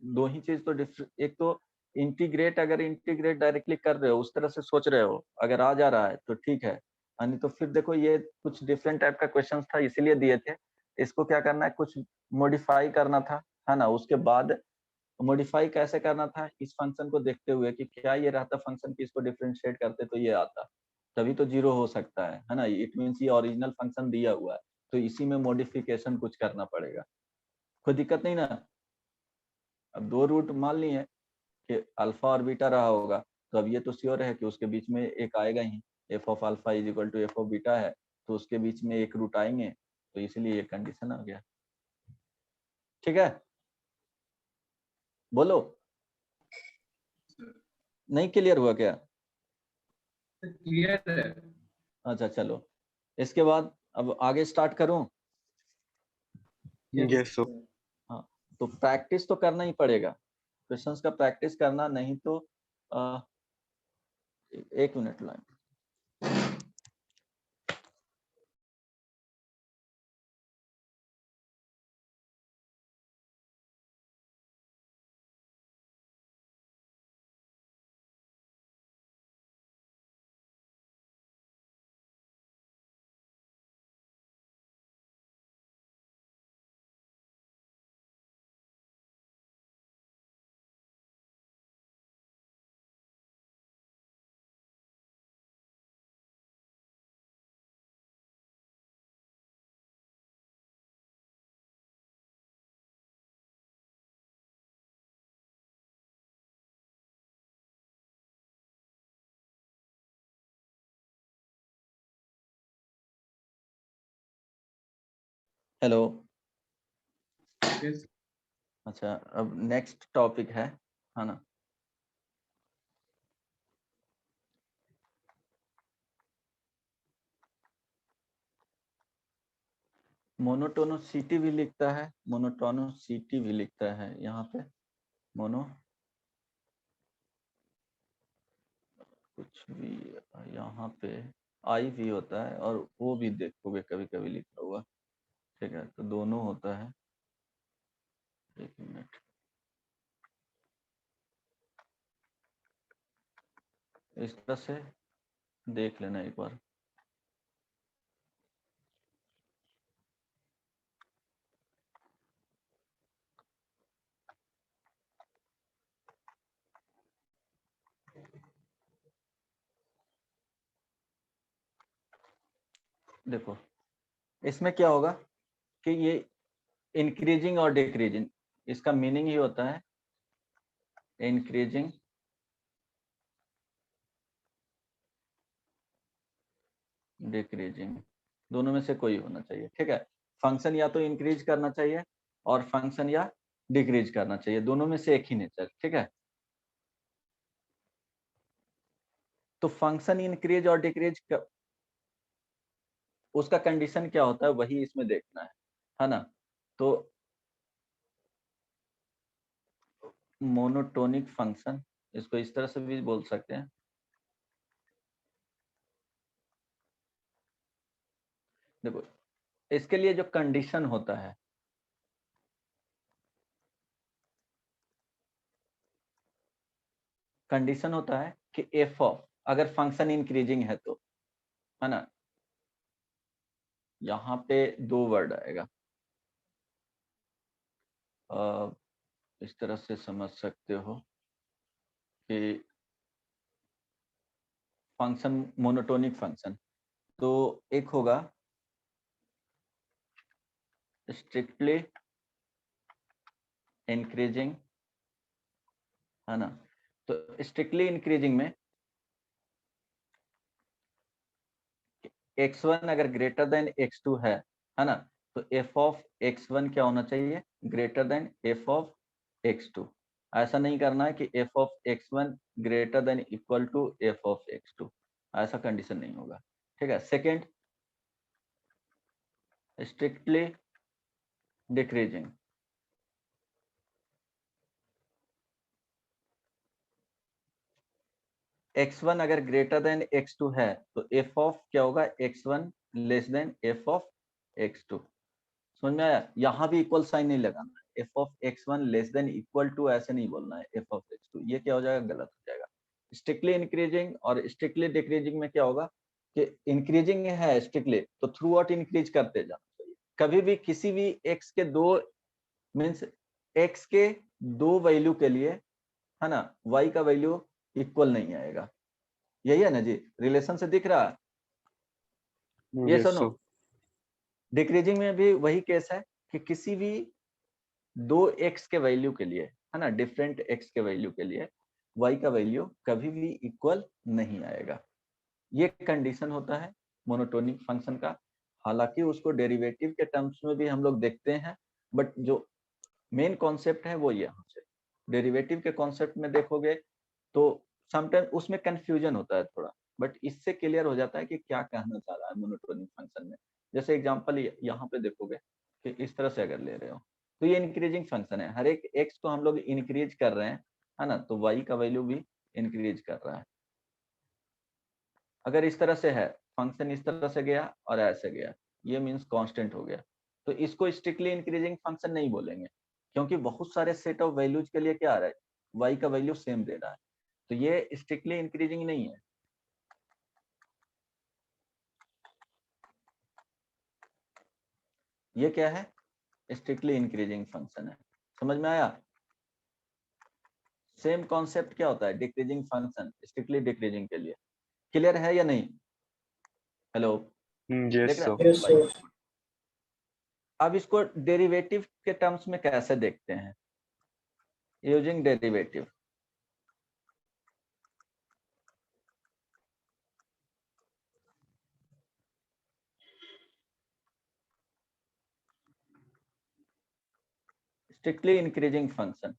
दो ही चीज तो एक तो इंटीग्रेट, अगर इंटीग्रेट डायरेक्टली कर रहे हो उस तरह से सोच रहे हो, अगर आ जा रहा है तो ठीक है, नहीं तो फिर देखो ये कुछ डिफरेंट टाइप का क्वेश्चंस था इसीलिए दिए थे। इसको क्या करना है, कुछ मॉडिफाई करना था है ना। उसके बाद मॉडिफाई कैसे करना था, इस फंक्शन को देखते हुए कि क्या ये रहता फंक्शन की इसको डिफरेंशिएट करते तो ये आता, तभी तो जीरो हो सकता है ना। इट मीन्स ये ओरिजिनल फंक्शन दिया हुआ है तो इसी में मॉडिफिकेशन कुछ करना पड़ेगा, कोई दिक्कत नहीं ना। अब दो रूट मान लिए कि अल्फा और बीटा रहा होगा, तो अब ये तो श्योर है कि उसके बीच में एक आएगा ही, f of alpha is equal to f of beta है तो उसके बीच में एक रूट आएंगे, तो इसलिए ये कंडीशन आ गया। ठीक है बोलो, नहीं क्लियर हुआ क्या? क्लियर है। अच्छा चलो इसके बाद अब आगे स्टार्ट करूं। Yes, sir. हाँ तो प्रैक्टिस तो करना ही पड़ेगा, क्वेश्चंस का प्रैक्टिस करना, नहीं तो एक मिनट लाइन। Hello Yes. अच्छा, अब नेक्स्ट टॉपिक है ना, मोनोटोनिसिटी भी लिखता है, मोनोटोनिसिटी भी लिखता है यहाँ पे, मोनो कुछ भी यहाँ पे आई भी होता है और वो भी देखोगे कभी कभी लिखा हुआ, ठीक है, तो दोनों होता है। एक मिनट, इस तरह से देख लेना एक बार। देखो इसमें क्या होगा कि ये इंक्रीजिंग और डिक्रीजिंग, इसका मीनिंग ही होता है इंक्रीजिंग डिक्रीजिंग, दोनों में से कोई होना चाहिए, ठीक है। फंक्शन या तो इंक्रीज करना चाहिए और फंक्शन या डिक्रीज करना चाहिए, दोनों में से एक ही नेचर, ठीक है। तो फंक्शन इंक्रीज और डिक्रीज उसका कंडीशन क्या होता है वही इसमें देखना है ना। तो मोनोटोनिक फंक्शन, इसको इस तरह से भी बोल सकते हैं, देखो इसके लिए जो कंडीशन होता है, कंडीशन होता है कि एफ ऑफ, अगर फंक्शन इंक्रीजिंग है तो, है ना, यहाँ पे दो वर्ड आएगा, इस तरह से समझ सकते हो कि फंक्शन मोनोटोनिक फंक्शन, तो एक होगा स्ट्रिक्टली इंक्रीजिंग, है ना। तो स्ट्रिक्टली इंक्रीजिंग में x1 अगर ग्रेटर देन x2 है ना, तो f ऑफ x1 क्या होना चाहिए, greater than f of x2। ऐसा नहीं करना है कि f of x1 greater than equal to f of x2, ऐसा कंडीशन नहीं होगा, ठीक है। सेकंड, स्ट्रिक्टली डिक्रीजिंग, x1 अगर ग्रेटर देन x2 है तो f ऑफ क्या होगा, x1 less then f of x2। समझ में आया, यहाँ भी इक्वल साइन नहीं लगाना है, f of x1 less than equal to ऐसे नहीं बोलना है f ऑफ x2, ये क्या हो जाएगा, गलत हो जाएगा। स्ट्रिक्टली इंक्रीजिंग और स्ट्रिक्टली डिक्रीजिंग में क्या होगा कि इंक्रीजिंग है स्ट्रिक्टली तो थ्रू आउट इंक्रीज करते जाना चाहिए, कभी भी किसी भी x के दो मीन्स x के दो वैल्यू के लिए, है ना, y का वैल्यू इक्वल नहीं आएगा, यही है ना जी, रिलेशन से दिख रहा है, ये Yes, सुनो। sir. डिक्रीजिंग में भी वही केस है कि किसी भी दो x के वैल्यू के लिए, है ना, डिफरेंट x के वैल्यू के लिए y का वैल्यू कभी भी इक्वल नहीं आएगा, ये कंडीशन होता है मोनोटोनिक फंक्शन का। हालांकि उसको डेरिवेटिव के टर्म्स में भी हम लोग देखते हैं, बट जो मेन कॉन्सेप्ट है वो यहाँ से, डेरिवेटिव के कॉन्सेप्ट में देखोगे तो समटाइम उसमें कंफ्यूजन होता है थोड़ा, बट इससे क्लियर हो जाता है कि क्या कहना चाह रहा है मोनोटोनिक फंक्शन में। जैसे एग्जांपल यहाँ पे देखोगे कि इस तरह से अगर ले रहे हो तो ये इंक्रीजिंग फंक्शन है, हर एक एक्स को हम लोग इंक्रीज कर रहे हैं, है ना, तो वाई का वैल्यू भी इंक्रीज कर रहा है। अगर इस तरह से है, फंक्शन इस तरह से गया और ऐसे गया, ये मीन्स कांस्टेंट हो गया, तो इसको स्ट्रिक्टली इंक्रीजिंग फंक्शन नहीं बोलेंगे, क्योंकि बहुत सारे सेट ऑफ वैल्यूज के लिए क्या आ रहा है, वाई का वैल्यू सेम दे रहा है, तो ये स्ट्रिक्टली इंक्रीजिंग नहीं है। ये क्या है, स्ट्रिक्टली इंक्रीजिंग फंक्शन है, समझ में आया। सेम कॉन्सेप्ट क्या होता है, डिक्रीजिंग फंक्शन स्ट्रिक्टली डिक्रीजिंग के लिए, क्लियर है या नहीं, हेलो, Yes, देख रहे sir. हैं Yes, भाई। sir. अब इसको डेरिवेटिव के टर्म्स में कैसे देखते हैं, using derivative. Strictly increasing function.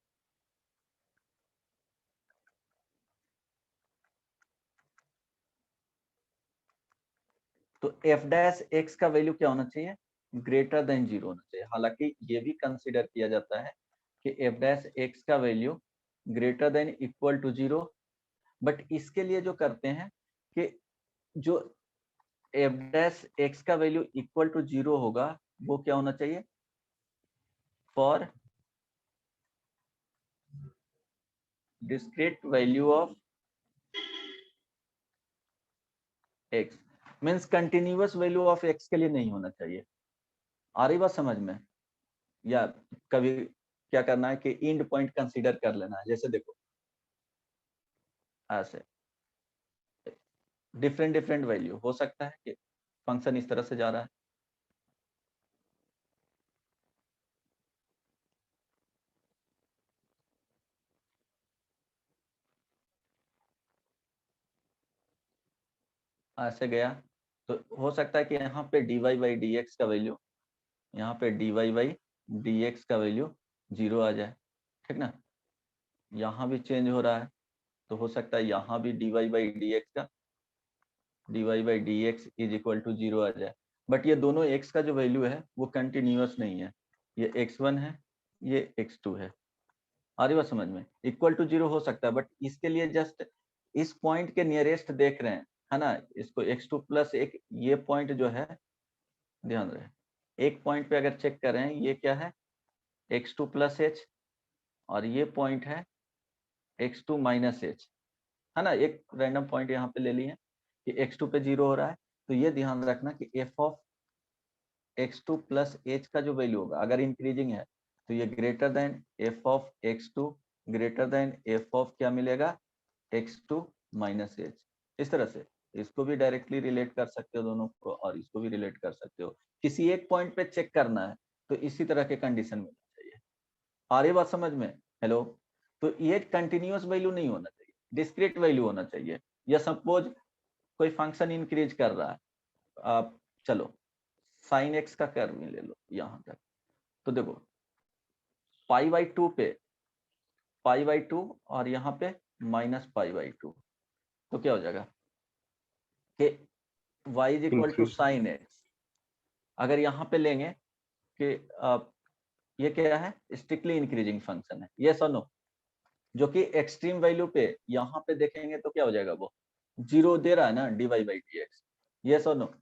तो एफ डैश एक्स का वैल्यू क्या होना चाहिए, ग्रेटर देन 0 होना चाहिए। हालांकि ये भी कंसीडर किया जाता है कि एफ डैश एक्स का value greater than equal to 0, but इसके लिए जो करते हैं कि जो एफ डैश एक्स का वैल्यू इक्वल टू 0 होगा वो क्या होना चाहिए, for discrete value of x, means continuous value of x के लिए नहीं होना चाहिए। आ रही बात समझ में? या कभी क्या करना है कि इंड पॉइंट कंसीडर कर लेना है, जैसे देखो ऐसे डिफरेंट डिफरेंट वैल्यू हो सकता है कि फंक्शन इस तरह से जा रहा है, ऐसे गया, तो हो सकता है कि यहाँ पे dy बाई डी एक्स का वैल्यू, यहाँ पे dy बाई डी एक्स का वैल्यू 0 आ जाए, ठीक ना। यहाँ भी चेंज हो रहा है, तो हो सकता है यहाँ भी dy बाई डी एक्स का dy by d x is equal to 0 आ जाए। बट ये दोनों x का जो वैल्यू है वो कंटिन्यूअस नहीं है, ये x1 है, ये x2 है। आ रही बात समझ में? इक्वल टू 0 हो सकता है, बट इसके लिए जस्ट इस पॉइंट के नियरेस्ट देख रहे हैं, है ना, इसको x2 प्लस एक ये पॉइंट जो है, ध्यान रहे एक पॉइंट पे अगर चेक कर रहे हैं, ये क्या है, x2 प्लस एच, और ये पॉइंट है x2 माइनस एच, है ना। एक रैंडम पॉइंट यहाँ पे ले लिए कि x2 पे 0 हो रहा है, तो ये ध्यान रखना कि f of x2 plus H का जो वैल्यू होगा अगर इंक्रीजिंग है तो ये greater than f of x2 greater than f of क्या मिलेगा, x2 माइनस एच। इस तरह से इसको भी डायरेक्टली रिलेट कर सकते हो दोनों को, और इसको भी रिलेट कर सकते हो। किसी एक पॉइंट पे चेक करना है तो इसी तरह के कंडीशन में चाहिए। आ रही बात समझ में? हेलो। तो ये कंटिन्यूअस वैल्यू नहीं होना चाहिए, डिस्क्रीट वैल्यू होना चाहिए। या सपोज कोई फंक्शन इंक्रीज कर रहा है, आप चलो साइन एक्स का कर्व ले लो यहां तक, तो देखो पाई बाई 2 पे पाई बाई 2 और यहाँ पे माइनस पाई बाई 2, तो क्या हो जाएगा कि y is equal to Increase. Sine x. अगर यहाँ पे लेंगे कि ये क्या है, स्ट्रिक्टली इंक्रीजिंग फंक्शन है, ये नो, जो कि एक्सट्रीम वैल्यू पे यहाँ पे देखेंगे तो क्या हो जाएगा, वो 0 दे रहा है ना dy बाई डी एक्स, ये नो।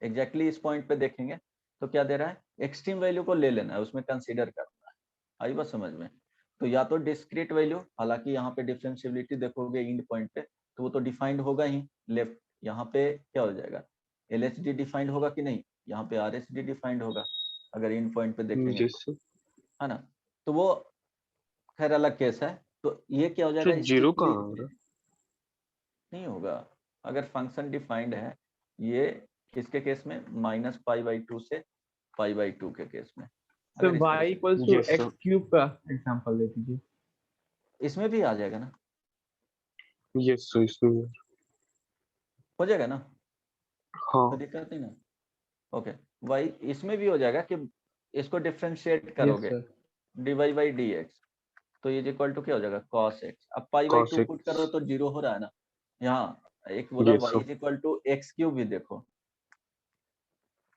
एग्जैक्टली इस पॉइंट पे देखेंगे तो क्या दे रहा है, एक्सट्रीम वैल्यू को ले लेना है, उसमें कंसीडर करना है। आई बात समझ में? तो या तो डिस्क्रीट वैल्यू, हालांकि यहाँ पे डिफरेंशियबिलिटी देखोगे इंड पॉइंट पे तो वो तो डिफाइंड होगा ही, लेफ्ट यहाँ पे क्या हो जाएगा, LHD डिफाइंड होगा कि नहीं, यहाँ पे RHD डिफाइंड होगा अगर इंड पॉइंट पे देखेंगे Yes, तो, sir. है ना। तो वो खैर अलग केस है। तो ये क्या हो तो जाएगा, 0 स्ट्रिक्टली कहाँ आ रहा है? नहीं होगा अगर फंक्शन डिफाइंड है। ये किसके केस में, माइनस पाई बाई 2 से पाई बाई 2 के केस में। तो अगर इस तरह y से equals to Yes, x sir. Cube का एग्जांपल दे दीजिए। इसमें भी आ जाएगा ना, Yes, sir. इसमें हो जाएगा ना, हाँ. कोई दिक्कत नहीं ना। ओके, वाई इसमें भी हो जाएगा कि इसको डिफरेंशिएट यस करोगे sir. dy by d x, तो ये इक्वल टू क्या हो जाएगा, cos x। अब pi by 2 Cos put x. करो तो 0 हो रहा है ना। यहाँ एक बोला Yes, y sir. Is equal to x cube भी देखो,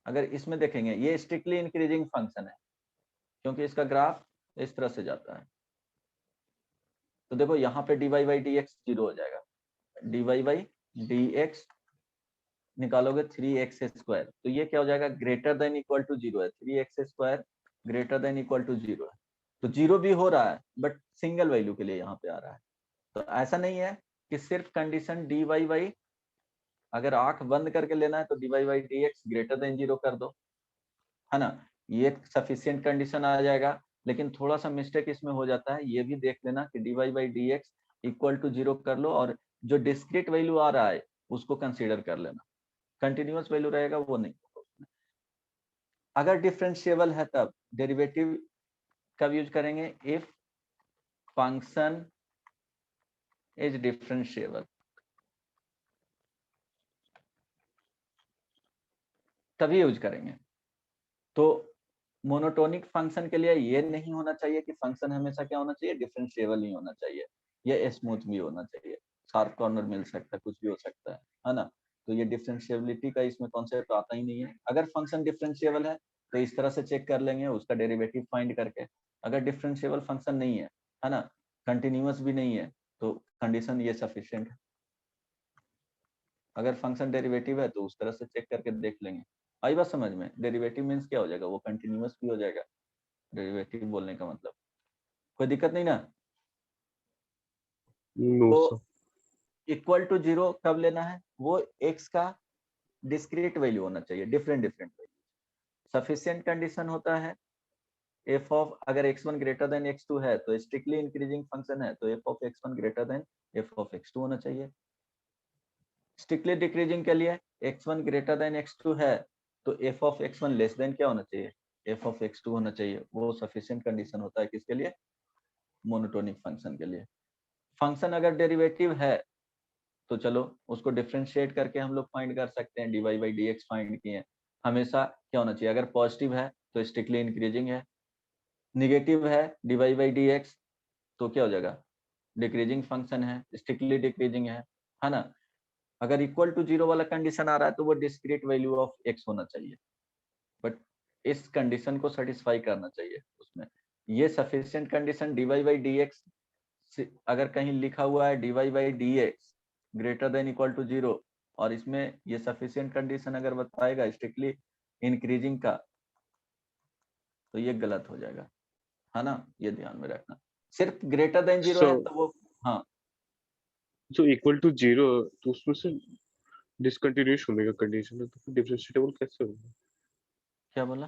अगर इसमें देखेंगे ये स्ट्रिक्टली इंक्रीजिंग फंक्शन है क्योंकि इसका ग्राफ इस तरह से जाता है। तो देखो यहाँ पे dy बाई डी एक्स 0 हो जाएगा, dy बाई डी एक्स निकालोगे 3x स्क्वायर, तो ये क्या हो जाएगा, ग्रेटर देन इक्वल टू 0 है, 3x square greater than equal to 0 है। तो 0 भी हो रहा है बट सिंगल वैल्यू के लिए यहाँ पे आ रहा है। तो ऐसा नहीं है कि सिर्फ कंडीशन dy बाई, अगर आंख बंद करके लेना है तो dy by d x greater than 0 कर दो, है ना, ये सफिशियंट कंडीशन आ जाएगा। लेकिन थोड़ा सा मिस्टेक इसमें हो जाता है, ये भी देख लेना कि dy by d x equal to 0 कर लो, और जो डिस्क्रीट वैल्यू आ रहा है उसको कंसीडर कर लेना, कंटिन्यूअस वैल्यू रहेगा वो नहीं। अगर डिफरेंशिएबल है तब डेरिवेटिव कब यूज करेंगे, इफ फंक्शन इज डिफरेंशिएबल, तभी यूज करेंगे। तो मोनोटोनिक फंक्शन के लिए ये नहीं होना चाहिए कि फंक्शन हमेशा क्या होना चाहिए, डिफरेंशिएबल ही होना चाहिए, ये स्मूथ भी होना चाहिए, शार्प कॉर्नर मिल सकता है, कुछ भी हो सकता है ना। तो ये डिफरेंशिएबिलिटी का इसमें कॉन्सेप्ट आता ही नहीं है। अगर फंक्शन डिफरेंशिएबल है तो इस तरह से चेक कर लेंगे उसका डेरिवेटिव फाइंड करके। अगर डिफरेंशिएबल फंक्शन नहीं है ना, कंटिन्यूअस भी नहीं है, तो कंडीशन ये सफिशिएंट है। अगर फंक्शन डेरिवेटिव है तो उस तरह से चेक करके देख लेंगे। आई बात समझ में? डेरिवेटिव मीन्स क्या हो जाएगा, वो कंटिन्यूअस भी हो जाएगा, डेरिवेटिव बोलने का मतलब। कोई दिक्कत नहीं ना? नो तो सर। इक्वल टू 0 कब लेना है, वो x का डिस्क्रीट वैल्यू होना चाहिए, डिफरेंट वैल्यू। सफिशिएंट कंडीशन होता है f ऑफ, अगर x1 ग्रेटर देन x2 है तो स्ट्रिक्टली इंक्रीजिंग फंक्शन है तो f of x1 greater then f of x2 होना चाहिए। स्ट्रिक्टली डिक्रीजिंग के लिए x1 ग्रेटर देन x2 है तो f of x1 less than क्या होना चाहिए, f ऑफ x2 होना चाहिए। वो सफिशिएंट कंडीशन होता है किसके लिए, मोनोटोनिक फंक्शन के लिए। फंक्शन अगर डेरिवेटिव है तो चलो उसको डिफरेंशिएट करके हम लोग फाइंड कर सकते हैं, dy बाई dx फाइंड किए। हमेशा क्या होना चाहिए, अगर पॉजिटिव है तो स्ट्रिक्टली इंक्रीजिंग है, निगेटिव है dy बाई dx तो क्या हो जाएगा, डिक्रीजिंग फंक्शन है, स्ट्रिक्टली डिक्रीजिंग है ना। अगर इक्वल टू 0 वाला कंडीशन आ रहा है तो वो डिस्क्रीट वैल्यू ऑफ x होना चाहिए, बट इस कंडीशन को सेटिस्फाई करना चाहिए उसमें। ये sufficient condition dy by dx अगर कहीं लिखा हुआ है dy by dx greater than equal to 0 और इसमें ये सफिशिएंट कंडीशन अगर बताएगा स्ट्रिक्टली इंक्रीजिंग का तो ये गलत हो जाएगा, है ना, ये ध्यान में रखना। सिर्फ ग्रेटर देन 0 है तो वो, हाँ जो इक्वल टू 0 तो उसमें से डिसकंटिन्यूअस होने का कंडीशन है, तो फिर डिफरेंशिएबल कैसे होगा? क्या बोला,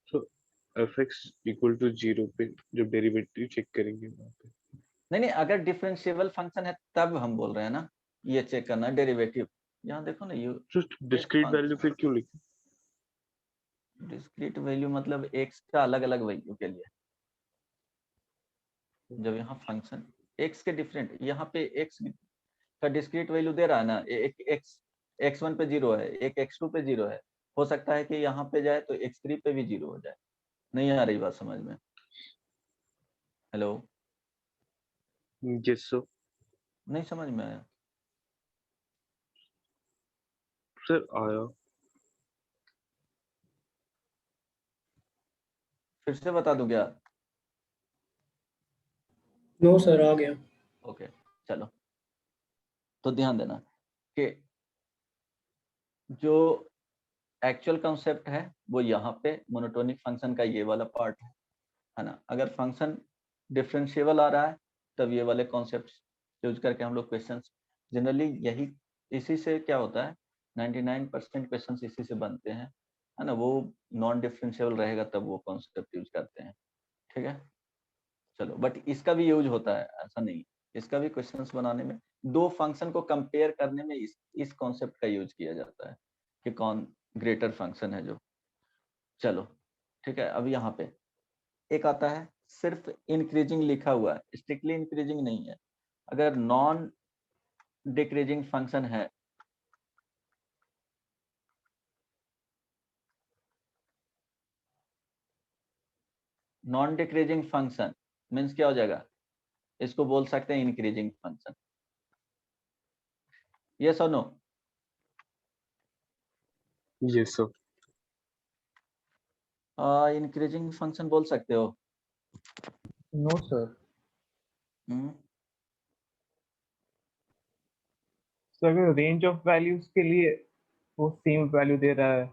तो fx इक्वल टू 0 पे जब डेरिवेटिव चेक करेंगे वहां पे। नहीं, अगर डिफरेंशिएबल फंक्शन है तब हम बोल रहे हैं ना, ये चेक करना डेरिवेटिव। यहाँ देखो ना, यू तो डिस्क्रीट वैल्यू फिर क्यों लिखे? डिस्क्रीट वैल्यू मतलब x का अलग अलग वैल्यू के लिए। जब यहाँ फंक्शन x के डिफरेंट, यहाँ पे x का डिस्क्रीट वैल्यू दे रहा है ना, एक x1 पे 0 है, एक x2 पे 0 है, हो सकता है कि यहाँ पे जाए तो x3 पे भी 0 हो जाए। नहीं आ रही बात समझ में? Hello, yes sir. नहीं समझ में आया? सर आया। फिर से बता दूं क्या? नो सर, आ गया। ओके चलो, तो ध्यान देना कि जो एक्चुअल कॉन्सेप्ट है वो यहाँ पे मोनोटोनिक फंक्शन का ये वाला पार्ट है ना। अगर फंक्शन डिफरेंशिएबल आ रहा है तब ये वाले कॉन्सेप्ट यूज करके हम लोग क्वेश्चन जनरली यही, इसी से क्या होता है 99% क्वेश्चन इसी से बनते हैं, है ना। वो नॉन डिफरेंशिएबल रहेगा तब वो कॉन्सेप्ट यूज करते हैं, ठीक है। चलो, बट इसका भी यूज होता है, ऐसा नहीं, इसका भी क्वेश्चंस बनाने में, दो फंक्शन को कंपेयर करने में इस कॉन्सेप्ट का यूज किया जाता है कि कौन ग्रेटर फंक्शन है जो। चलो ठीक है, अब यहाँ पे एक आता है सिर्फ इंक्रीजिंग लिखा हुआ है, स्ट्रिक्टली इंक्रीजिंग नहीं है। अगर नॉन डिक्रीजिंग फंक्शन है नॉन डिक्रीजिंग फंक्शन मीन्स क्या हो जाएगा, इसको बोल सकते हैं इंक्रीजिंग फंक्शन। यस और no? Yes sir. Increasing function बोल सकते हो? No sir. सर अगर रेंज ऑफ वैल्यूज के लिए वो सेम वैल्यू दे रहा है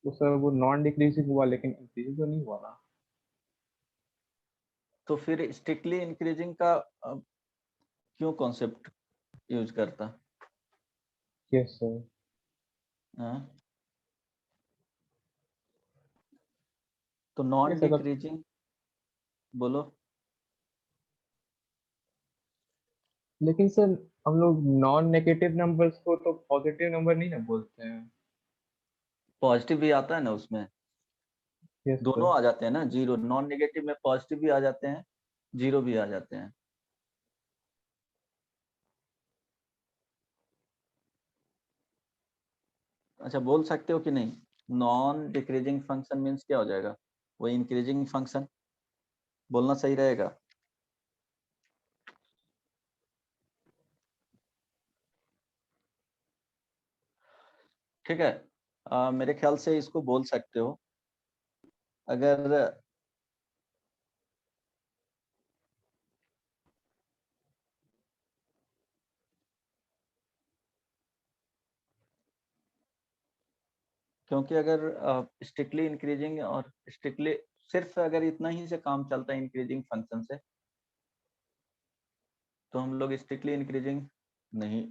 तो सर वो नॉन डिक्रीजिंग हुआ लेकिन इंक्रीजिंग तो नहीं हुआ ना। तो फिर स्ट्रिक्टली इंक्रीजिंग का क्यों कॉन्सेप्ट यूज करता? Yes sir. हाँ? तो नॉन यस अगर डिक्रीजिंग बोलो। लेकिन सर हम लोग नॉन नेगेटिव नंबर्स को तो पॉजिटिव नंबर नहीं ना बोलते हैं। पॉजिटिव भी आता है ना उसमें, यस दोनों सर। आ जाते हैं ना, जीरो नॉन नेगेटिव में पॉजिटिव भी आ जाते हैं, जीरो भी आ जाते हैं। अच्छा, बोल सकते हो कि नहीं? नॉन डिक्रीजिंग फंक्शन मीन्स क्या हो जाएगा, वो इंक्रीजिंग फंक्शन बोलना सही रहेगा। ठीक है, मेरे ख्याल से इसको बोल सकते हो अगर क्योंकि अगर स्ट्रिक्टली इंक्रीजिंग और स्ट्रिक्टली सिर्फ अगर इतना ही से काम चलता है इंक्रीजिंग फंक्शन से, तो हम लोग स्ट्रिक्टली इंक्रीजिंग नहीं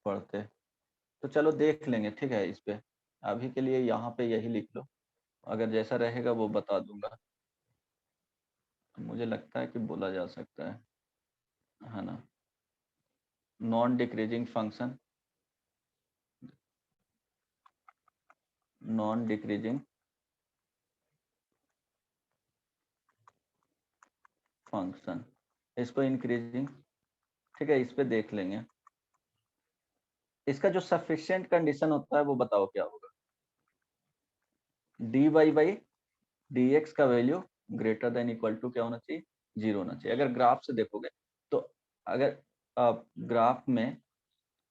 पढ़ते। तो चलो देख लेंगे, ठीक है। इस पे अभी के लिए यहाँ पे यही लिख लो, अगर जैसा रहेगा वो बता दूंगा। तो मुझे लगता है कि बोला जा सकता है ना, non decreasing function, non decreasing function, इसको इंक्रीजिंग, ठीक है। इस पे देख लेंगे। इसका जो सफिशिएंट कंडीशन होता है वो बताओ क्या होगा, dy बाई dx का value greater than equal to क्या होना चाहिए, 0 होना चाहिए। अगर ग्राफ से देखोगे तो अगर ग्राफ में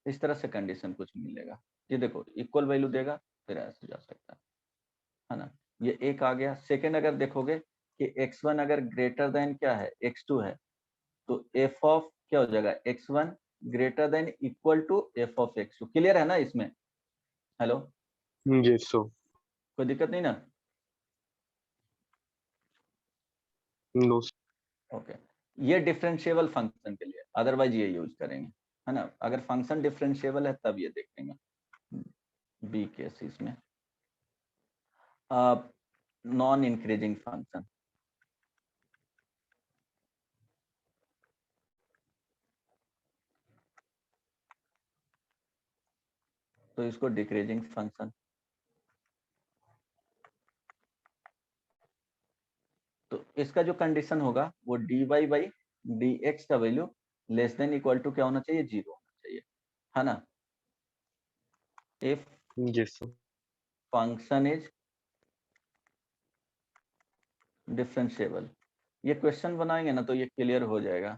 इस तरह से कंडीशन कुछ मिलेगा, ये देखो इक्वल वैल्यू देगा, फिर ऐसे जा सकता है ना। ये एक आ गया। सेकंड अगर देखोगे कि x1 अगर ग्रेटर देन क्या है, x2 है, तो f ऑफ क्या हो जाएगा, x1 greater than equal to f of x2। Clear है ना इसमें? हेलो, Yes, so कोई दिक्कत नहीं ना? no. ओके, ये डिफरेंशिएबल फंक्शन के लिए, अदरवाइज ये यूज करेंगे, है ना। अगर फंक्शन डिफरेंशिएबल है तब ये देखेंगे बी केसेस में। नॉन इंक्रीजिंग फंक्शन, तो इसको डिक्रीजिंग फंक्शन। तो इसका जो कंडीशन होगा वो dy बाई dx का value less than equal to क्या होना चाहिए, 0 होना चाहिए, है ना। If Yes, so function is differentiable, ये क्वेश्चन बनाएंगे ना तो ये क्लियर हो जाएगा।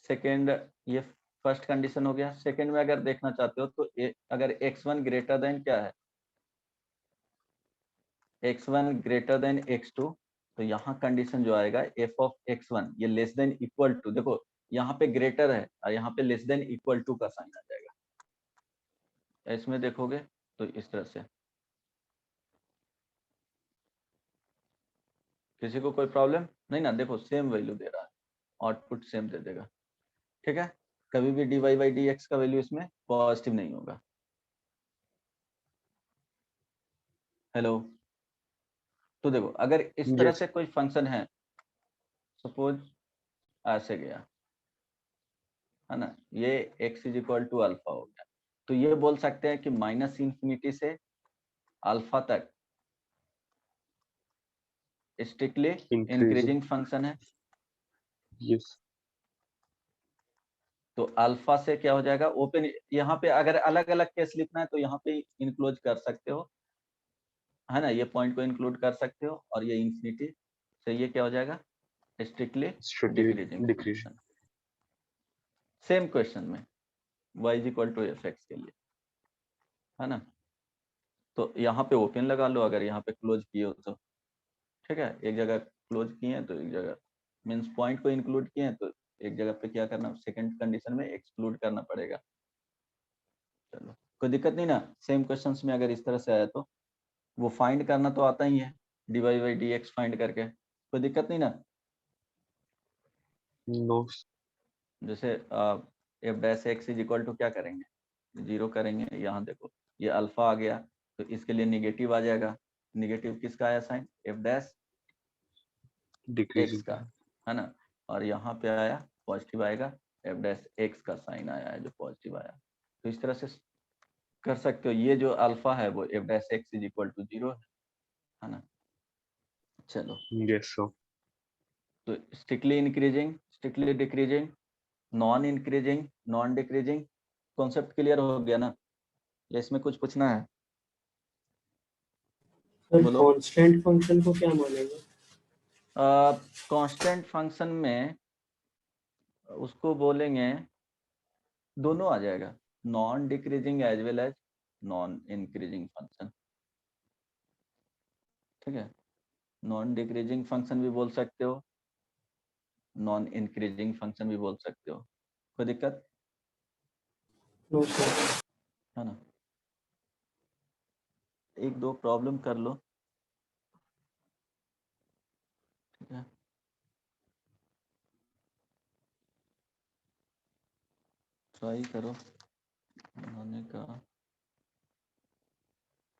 सेकेंड, ये फर्स्ट कंडीशन हो गया। सेकेंड में अगर देखना चाहते हो तो अगर x1 ग्रेटर देन क्या है, x1 ग्रेटर देन x2, तो यहाँ कंडीशन जो आएगा f ऑफ x1 ये लेस देन इक्वल टू, देखो यहाँ पे ग्रेटर है और यहाँ पे लेस देन इक्वल टू का साइन आ जाएगा। इसमें देखोगे तो इस तरह से। किसी को कोई प्रॉब्लम नहीं ना? देखो सेम वैल्यू दे रहा है, आउटपुट सेम दे देगा, ठीक है। कभी भी dy बाई dx का वैल्यू इसमें पॉजिटिव नहीं होगा। हेलो, तो देखो अगर इस तरह yes, से कोई फंक्शन है, सपोज ऐसे गया, है ना, ये x is equal to alpha हो गया, तो ये बोल सकते हैं कि माइनस इंफिनिटी से अल्फा तक स्ट्रिक्टली increasing. इंक्रीजिंग फंक्शन है। Yes, तो अल्फा से क्या हो जाएगा, ओपन, यहाँ पे अगर अलग अलग केस लिखना है तो यहाँ पे इंक्लूड कर सकते हो, है ना, ये पॉइंट को इंक्लूड कर सकते हो। और ये इंफिनिटी से ये क्या हो जाएगा, strictly strictly decreasing decrease. Function. Same question में y is equal to f x के लिए, है ना। तो यहाँ पे ओपन लगा लो अगर यहाँ पे क्लोज किए हो तो, ठीक है। एक जगह क्लोज किए हैं तो एक जगह मीन्स पॉइंट को इंक्लूड किए हैं तो एक जगह पे क्या करना, सेकंड कंडीशन में एक्सक्लूड करना पड़ेगा। चलो कोई दिक्कत नहीं ना। सेम क्वेश्चंस में अगर इस तरह से आया तो वो फाइंड करना तो आता ही है, dy बाई dx फाइंड करके, कोई दिक्कत नहीं ना। No. जैसे f dash x is equal to क्या करेंगे, 0 करेंगे। यहाँ देखो ये अल्फा आ गया तो इसके लिए निगेटिव आ जाएगा। निगेटिव किसका आया sign, f dash x Decreasing. का, है ना। और यहाँ पे आया पॉजिटिव आएगा, एफ डैश एक्स का साइन आया है जो पॉजिटिव आया। तो इस तरह से कर सकते हो। ये जो अल्फा है वो f dash x is equal to 0 है ना। चलो, Yes, so तो strictly increasing, strictly decreasing, non increasing, non decreasing, concept clear हो गया ना। या इसमें कुछ पूछना है? सर बोलो। कांस्टेंट फंक्शन को क्या मानेंगे? कांस्टेंट फंक्शन में उसको बोलेंगे, दोनों आ जाएगा, non decreasing as well as non increasing function. ठीक है, नॉन डिक्रीजिंग फंक्शन भी बोल सकते हो, नॉन इंक्रीजिंग फंक्शन भी बोल सकते हो, कोई दिक्कत नो सर। है ना? एक दो प्रॉब्लम कर लो, ठीक है। ट्राई करो बनाने का।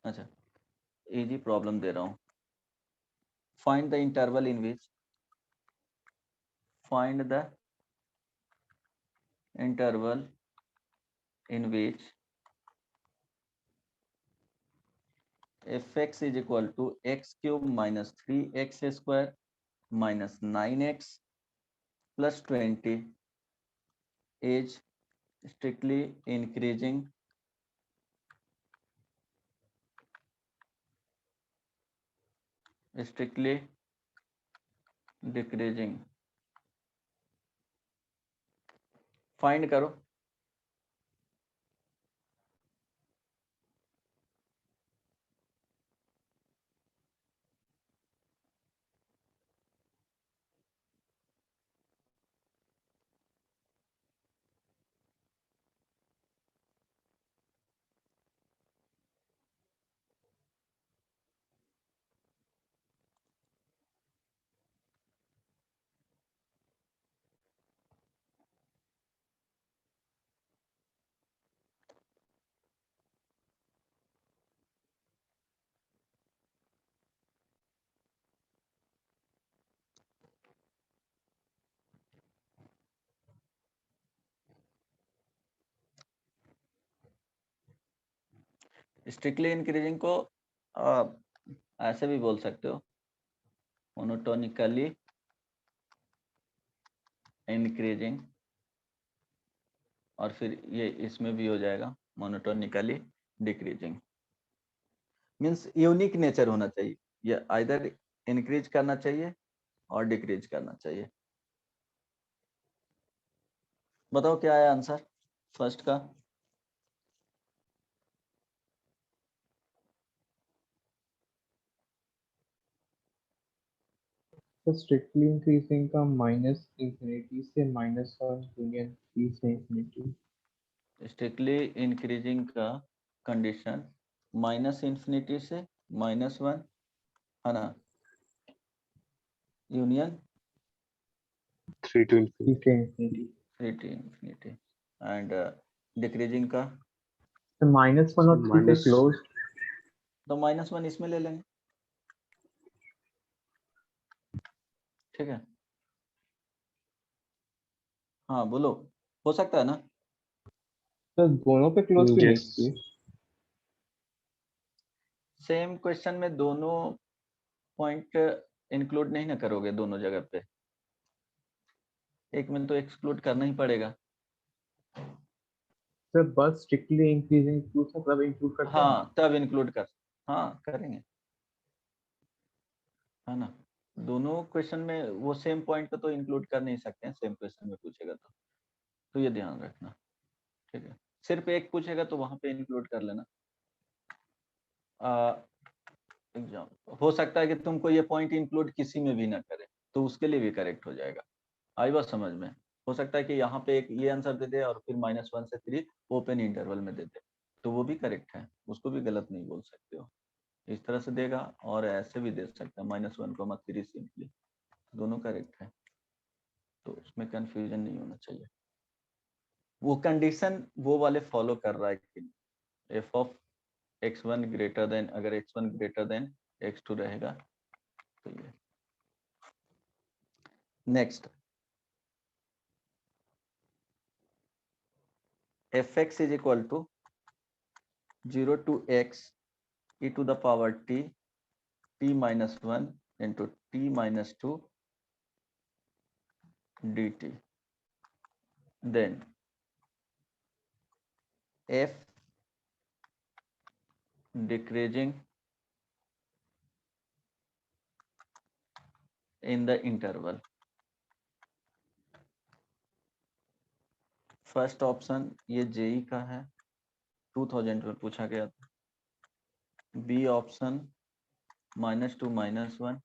अच्छा, इजी प्रॉब्लम दे रहा हूँ। Find the interval in which fx is equal to x cube minus 3x square minus 9x plus 20 is strictly increasing strictly decreasing। Find करो। स्ट्रिक्टली इंक्रीजिंग को ऐसे भी बोल सकते हो, मोनोटोनिकली इंक्रीजिंग, और फिर ये इसमें भी हो जाएगा monotonically decreasing. Means unique nature होना चाहिए, ये आइदर इंक्रीज करना चाहिए और डिक्रीज करना चाहिए। बताओ क्या है आंसर फर्स्ट का? तो स्ट्रिक्टली इंक्रीजिंग का माइनस इंफिनिटी से माइनस वन यूनियन पी से इंफिनिटी। स्ट्रिक्टली इंक्रीजिंग का कंडीशन माइनस इंफिनिटी से माइनस वन, है ना, यूनियन 3 to infinity. पी से infinity. 3 to infinity, and decreasing का तो माइनस वन और थ्री से Minus क्लोज। तो माइनस वन इसमें ले लेंगे, ठीक है। हाँ बोलो, हो सकता है ना? तो दोनों पे क्लोज क्यों नहीं yes. किए? सेम क्वेश्चन में दोनों पॉइंट इंक्लूड नहीं ना करोगे दोनों जगह पे, एक में तो एक्सक्लूड करना ही पड़ेगा। सर बस स्ट्रिक्टली इंक्रीजिंग टू से सब इंक्लूड करते हैं। हाँ तब इंक्लूड कर, हाँ करेंगे, है ना। दोनों क्वेश्चन में वो सेम पॉइंट को तो इंक्लूड कर नहीं सकते हैं, सेम क्वेश्चन में पूछेगा तो ये ध्यान रखना, ठीक है। सिर्फ एक पूछेगा तो वहां पे इंक्लूड कर लेना। एग्जाम हो सकता है कि तुमको ये पॉइंट इंक्लूड किसी में भी ना करे, तो उसके लिए भी करेक्ट हो जाएगा। आई बात समझ में? हो सकता है कि यहाँ पे एक ये आंसर दे दे और फिर -1 से 3 ओपन इंटरवल में दे दे, तो वो भी करेक्ट है, उसको भी गलत नहीं बोल सकते हो। इस तरह से देगा और ऐसे भी दे सकता है -1, 3 सिंपली, दोनों करेक्ट है, तो उसमें कंफ्यूजन नहीं होना चाहिए। वो कंडीशन वो वाले फॉलो कर रहा है कि f of x1 greater then, अगर x1 ग्रेटर देन x2 रहेगा तो ये। Next, fx is equal to 0 to x e to the power t minus 1 into t minus 2 dt, then f decreasing in the interval. First option ये JEE का है, 2000 में पूछा गया था। B option -2 -1,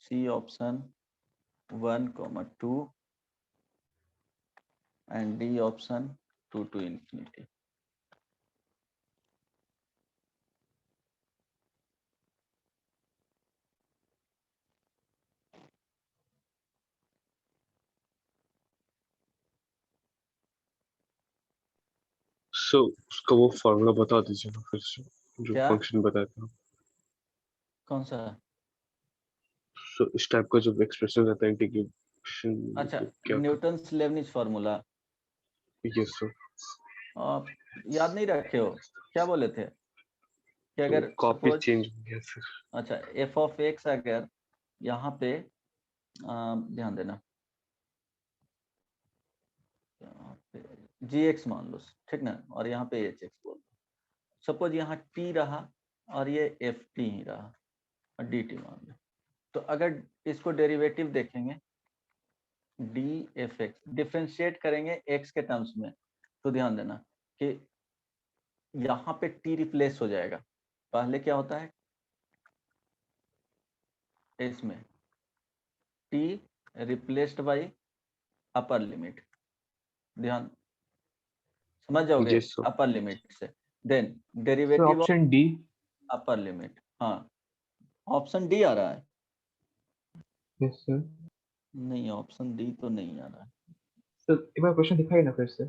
C option 1,2 and D option 2 to infinity. So उसका वो formula बता दीजिए ना फिर से, जो क्या? फंक्शन बताया था। कौन सा? सो इस टाइप का जो एक्सप्रेशन रहता है इंटीग्रेशन, अच्छा, क्या? Newton's Lebanese formula yes sir. आप याद नहीं रखे हो? क्या बोले थे कि अगर कॉपी सपोज, चेंज हो गया सर। अच्छा एफ ऑफ एक्स अगर यहाँ पे ध्यान देना, जी एक्स मान लो, ठीक ना, और यहाँ पे एच एक्स बोल दो। सपोज यहाँ टी रहा और ये एफ टी ही रहा और डी टी मान लो। तो अगर इसको डेरिवेटिव देखेंगे, डी एफ एक्स डिफ्रेंशिएट करेंगे एक्स के टर्म्स में, तो ध्यान देना कि यहाँ पे टी रिप्लेस हो जाएगा। पहले क्या होता है इसमें, t replaced by upper limit, ध्यान समझ जाओगे, Yes, sir. अपर लिमिट से, then sir derivative of option D. Upper limit. हाँ, ऑप्शन डी आ रहा है? Yes sir. नहीं, ऑप्शन डी तो नहीं आ रहा है। सर एक बार क्वेश्चन दिखाइए ना फिर से।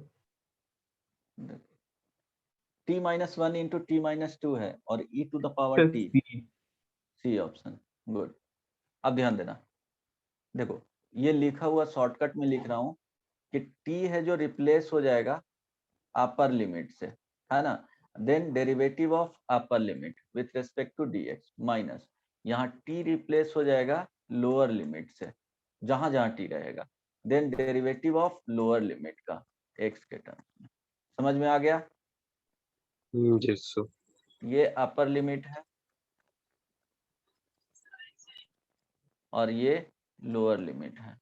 t - 1 इंटू टी -2 है और e to the power sir t, C. C option, good. अब ध्यान देना, देखो ये लिखा हुआ शॉर्टकट में लिख रहा हूँ कि t है जो रिप्लेस हो जाएगा अपर लिमिट से, है ना, then derivative of upper limit with respect to dx minus यहाँ t रिप्लेस हो जाएगा लोअर लिमिट से, जहां जहां t रहेगा, then derivative of lower limit का x के टर्म्स में। समझ में आ गया? Yes, sir. ये अपर लिमिट है और ये लोअर लिमिट है।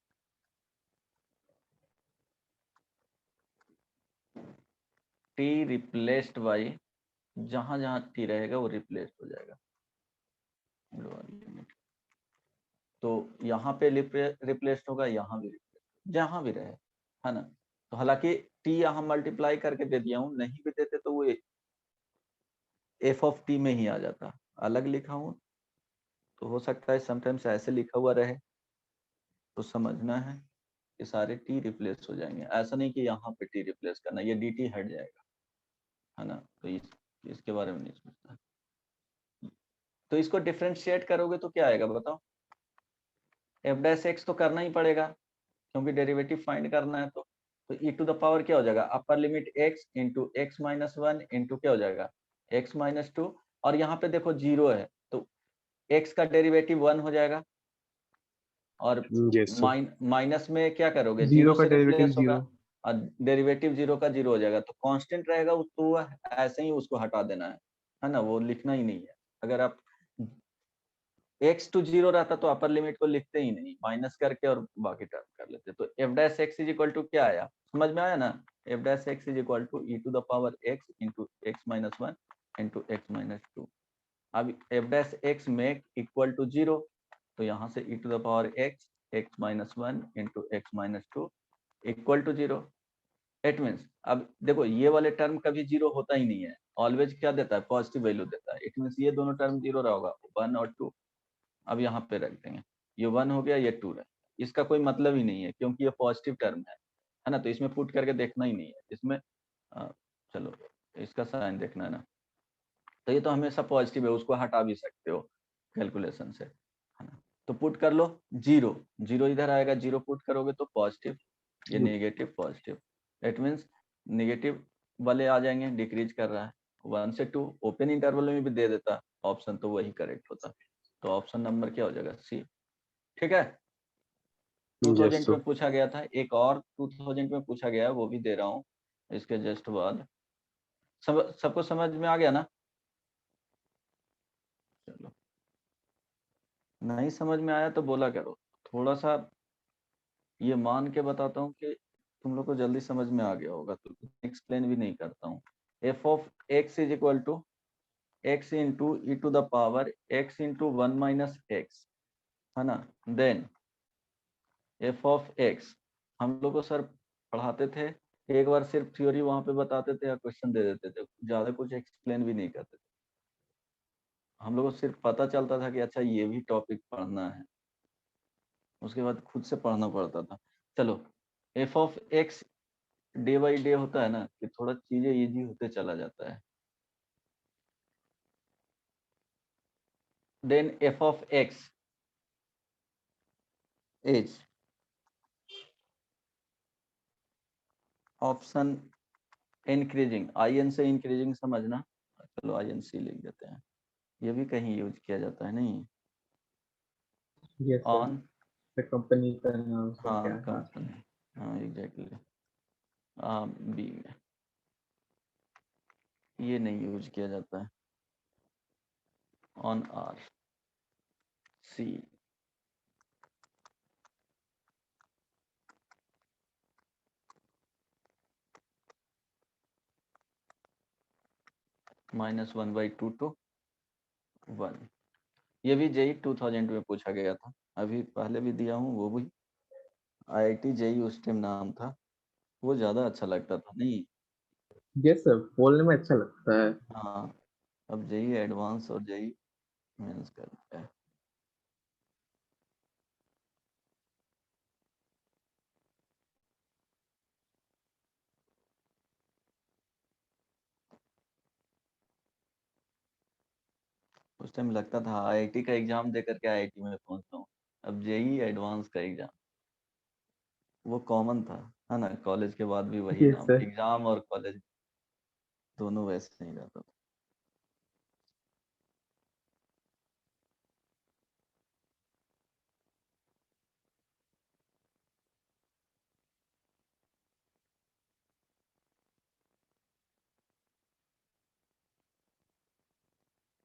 टी रिप्लेस्ड बाई, जहां जहां टी रहेगा वो रिप्लेस्ड हो जाएगा लोअर लिमिट। तो यहाँ पे रिप्लेस्ड होगा, यहाँ भी रिप्लेस्ड, जहां भी रहे, है ना। तो हालांकि टी यहाँ मल्टीप्लाई करके दे दिया हूँ, नहीं भी देते तो वो एफ ऑफ टी में ही आ जाता, अलग लिखा हूँ तो हो सकता है समटाइम्स ऐसे लिखा हुआ रहे, तो समझना है कि सारे टी रिप्लेस हो जाएंगे। ऐसा नहीं कि यहाँ पे टी रिप्लेस करना, ये डी टी हट जाएगा, है ना। तो इसके बारे में नहीं सोचता। तो इसको डिफरेंशिएट करोगे तो क्या आएगा बताओ? एफ डैश एक्स तो करना ही पड़ेगा क्योंकि डेरिवेटिव फाइंड करना है। तो ई टू द पावर क्या हो जाएगा, upper limit x into x -1 into क्या हो जाएगा, एक्स -2, और यहाँ पे देखो जीरो है तो एक्स का डेरिवेटिव 1 हो जाएगा, और Yes, sir. माइनस में क्या करोगे, जीरो जीरो का से डेरिवेटिव रिप्लेस होगा जीरो। और डेरिवेटिव जीरो का जीरो हो जाएगा। तो कांस्टेंट रहेगा तो ऐसे ही उसको हटा देना है ना, वो लिखना ही नहीं है। अगर आप x टू 0 रहता तो अपर लिमिट को लिखते ही नहीं, माइनस करके और बाकी टर्म कर लेते। तो f dash x is equal to क्या आया, समझ में आया ना, f dash x is equal to e to the power x into x -1 into x -2। अब f dash x make equal to 0, तो यहाँ से e to the power x x -1 into x -2 equal to 0। It means, अब देखो ये वाले term कभी 0 होता ही नहीं है, ऑलवेज क्या देता है, पॉजिटिव वैल्यू देता है। इट मीन्स ये दोनों टर्म 0 रहा होगा, 1 और 2। अब यहाँ पे रख देंगे, ये 1 हो गया, ये 2 है, इसका कोई मतलब ही नहीं है क्योंकि ये पॉजिटिव टर्म है ना, तो इसमें पुट करके देखना ही नहीं है इसमें। चलो इसका साइन देखना है ना, तो ये तो हमेशा पॉजिटिव है, उसको हटा भी सकते हो कैलकुलेशन से, है ना। तो पुट कर लो 0, 0 इधर आएगा, 0 पुट करोगे तो पॉजिटिव, ये negative positive, it means negative वाले आ जाएंगे, डिक्रीज कर रहा है 1 से 2, ओपन इंटरवल में भी दे देता ऑप्शन तो वही करेक्ट होता। तो ऑप्शन नंबर क्या हो जाएगा, सी। ठीक है, 2000 Yes, sir. में पूछा गया था, एक और 2000 में पूछा गया है, वो भी दे रहा हूँ इसके जस्ट बाद। सबको समझ में आ गया ना? चलो, नहीं समझ में आया तो बोला करो, थोड़ा सा ये मान के बताता हूँ कि तुम लोग को जल्दी समझ में आ गया होगा, तो एक्सप्लेन भी नहीं करता हूँ। F of x is equal to x into e to the power x into 1 minus x, है ना। देन एफ ऑफ एक्स, हम लोग को सर पढ़ाते थे, एक बार सिर्फ थ्योरी वहां पे बताते थे या क्वेश्चन दे देते थे, ज्यादा कुछ एक्सप्लेन भी नहीं करते थे। हम लोग को सिर्फ पता चलता था कि अच्छा ये भी टॉपिक पढ़ना है, उसके बाद खुद से पढ़ना पड़ता था। चलो, F of x day by day होता है ना कि थोड़ा चीजें इजी होते चला जाता है। Then f of x is option increasing, I N से इंक्रीजिंग समझना, चलो आई एन सी लिख देते हैं, ये भी कहीं यूज किया जाता है नहीं। यस सर, ऑन, कंपनी का नाम सर हाँ क्या है? कंपनी, हाँ एग्जैक्टली, बी में ये नहीं यूज किया जाता है। ऑन आर, सी, -1/2 to 1, ये भी जेई 2000 में पूछा गया था, अभी पहले भी दिया हूँ, वो भी आईआईटी जेई उस टाइम नाम था, वो ज्यादा अच्छा लगता था नहीं। यस सर, बोलने में अच्छा लगता है। हाँ, अब जेई एडवांस और जेई मेंस करता है। उस टाइम लगता था आईआईटी का एग्जाम दे करके आईआईटी में पहुंचता हूँ, अब जेई एडवांस का एग्जाम वो कॉमन था, है ना, कॉलेज के बाद भी वही यस नाम, सर। एग्जाम और कॉलेज दोनों वैसे नहीं रहता था।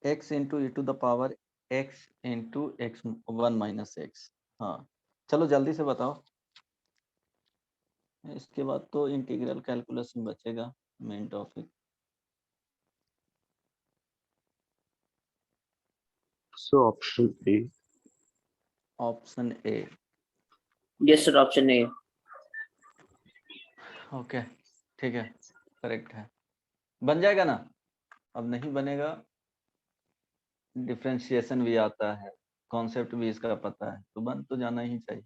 x into e to the power x into x 1 minus x, हाँ चलो जल्दी से बताओ, इसके बाद तो इंटीग्रल कैलकुलेशन बचेगा, main topic. So option A. Option A, yes sir, option A. Okay ठीक है, करेक्ट है, बन जाएगा ना। अब नहीं बनेगा, डिफरेंशिएशन भी आता है, कॉन्सेप्ट भी इसका पता है, तो बन तो जाना ही चाहिए,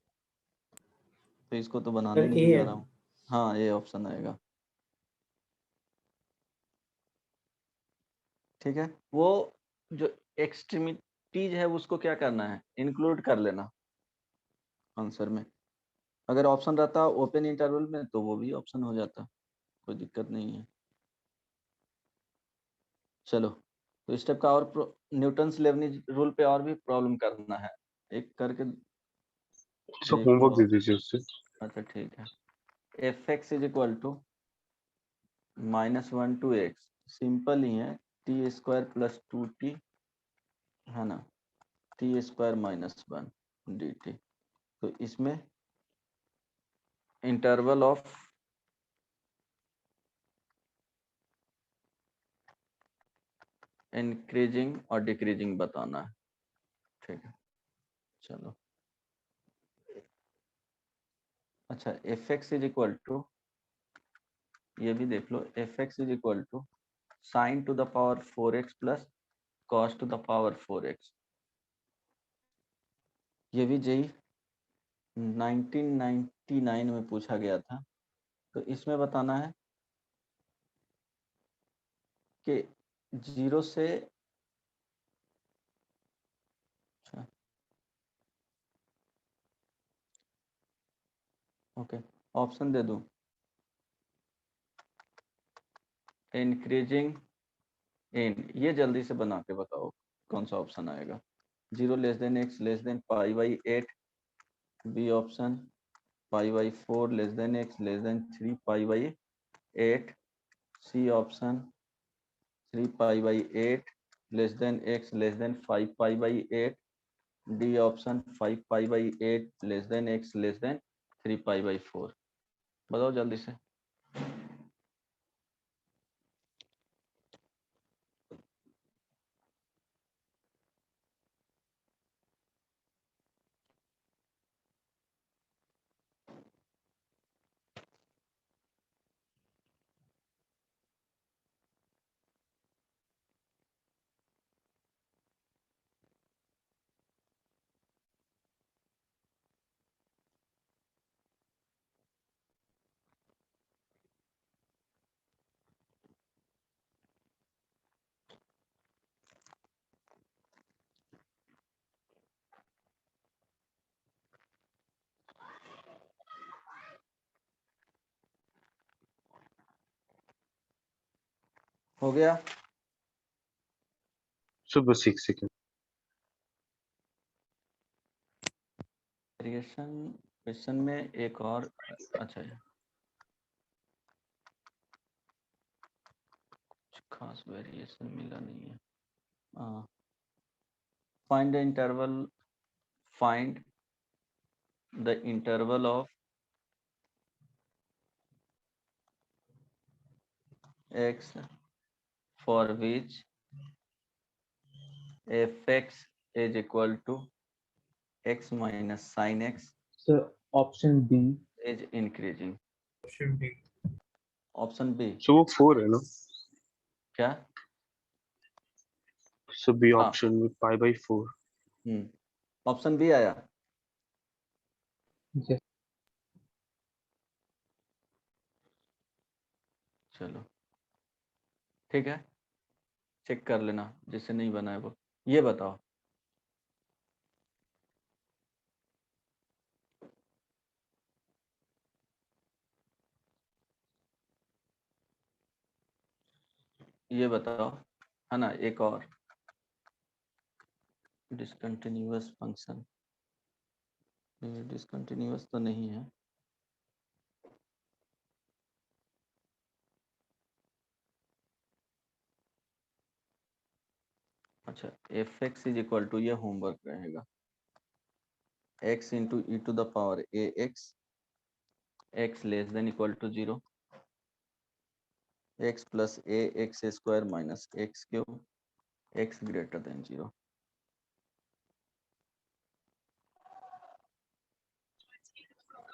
तो इसको तो बनाने सर ए नहीं जा है। रहा हूँ। हाँ ये ऑप्शन आएगा, ठीक है। वो जो एक्सट्रीमिटीज है उसको क्या करना है, इंक्लूड कर लेना आंसर में, अगर ऑप्शन रहता ओपन इंटरवल में तो वो भी ऑप्शन हो जाता, कोई दिक्कत नहीं है। चलो, तो स्टेप का और न्यूटन्स लेबनीज रूल पे और भी प्रॉब्लम करना है, एक करके So देख लो homework दे आप। दीजिए उससे। अच्छा ठीक है, f x is equal to -1 to x, simple ही है, टी स्क्वायर प्लस 2t, है ना, टी स्क्वायर -1 dt, तो इसमें इंटरवल ऑफ इंक्रीजिंग और डिक्रीजिंग बताना है, ठीक है। चलो, अच्छा f x is equal to, ये भी देख लो, f x is equal to sine to the power 4x plus cos to the power 4x, ये भी जेई 1999 में पूछा गया था, तो इसमें बताना है कि 0 से, अच्छा ओके, ऑप्शन दे दूं, इंक्रीजिंग इन, ये जल्दी से बना के बताओ कौन सा ऑप्शन आएगा। 0 less than x less than π/8, B option π/4 less than x less than 3π/8, C option 3π/8 less than x less than 5 pi by 8, D option 5 pi by 8 less than x less than 3 pi by 4। बताओ जल्दी से। हो गया। सो बस एक second. Variation question में एक और अच्छा है, कुछ खास वेरिएशन मिला नहीं है। Find the interval, find the interval of x for which fx is equal to x minus sin x So option B. is increasing। Option B. Option B so वो 4 है ना? क्या? सो बी हाँ। ऑप्शन में पाई by 4। Option B आया। Yes. चलो ठीक है, चेक कर लेना जिससे नहीं बना है वो। ये बताओ ये बताओ, है ना, एक और डिसकंटिन्यूअस फंक्शन। डिसकंटिन्यूअस तो नहीं है। अच्छा, f x is equal to, ये होमवर्क रहेगा, x into e to the power a x, x less than equal to 0, x plus a x square minus x cube, x greater than 0।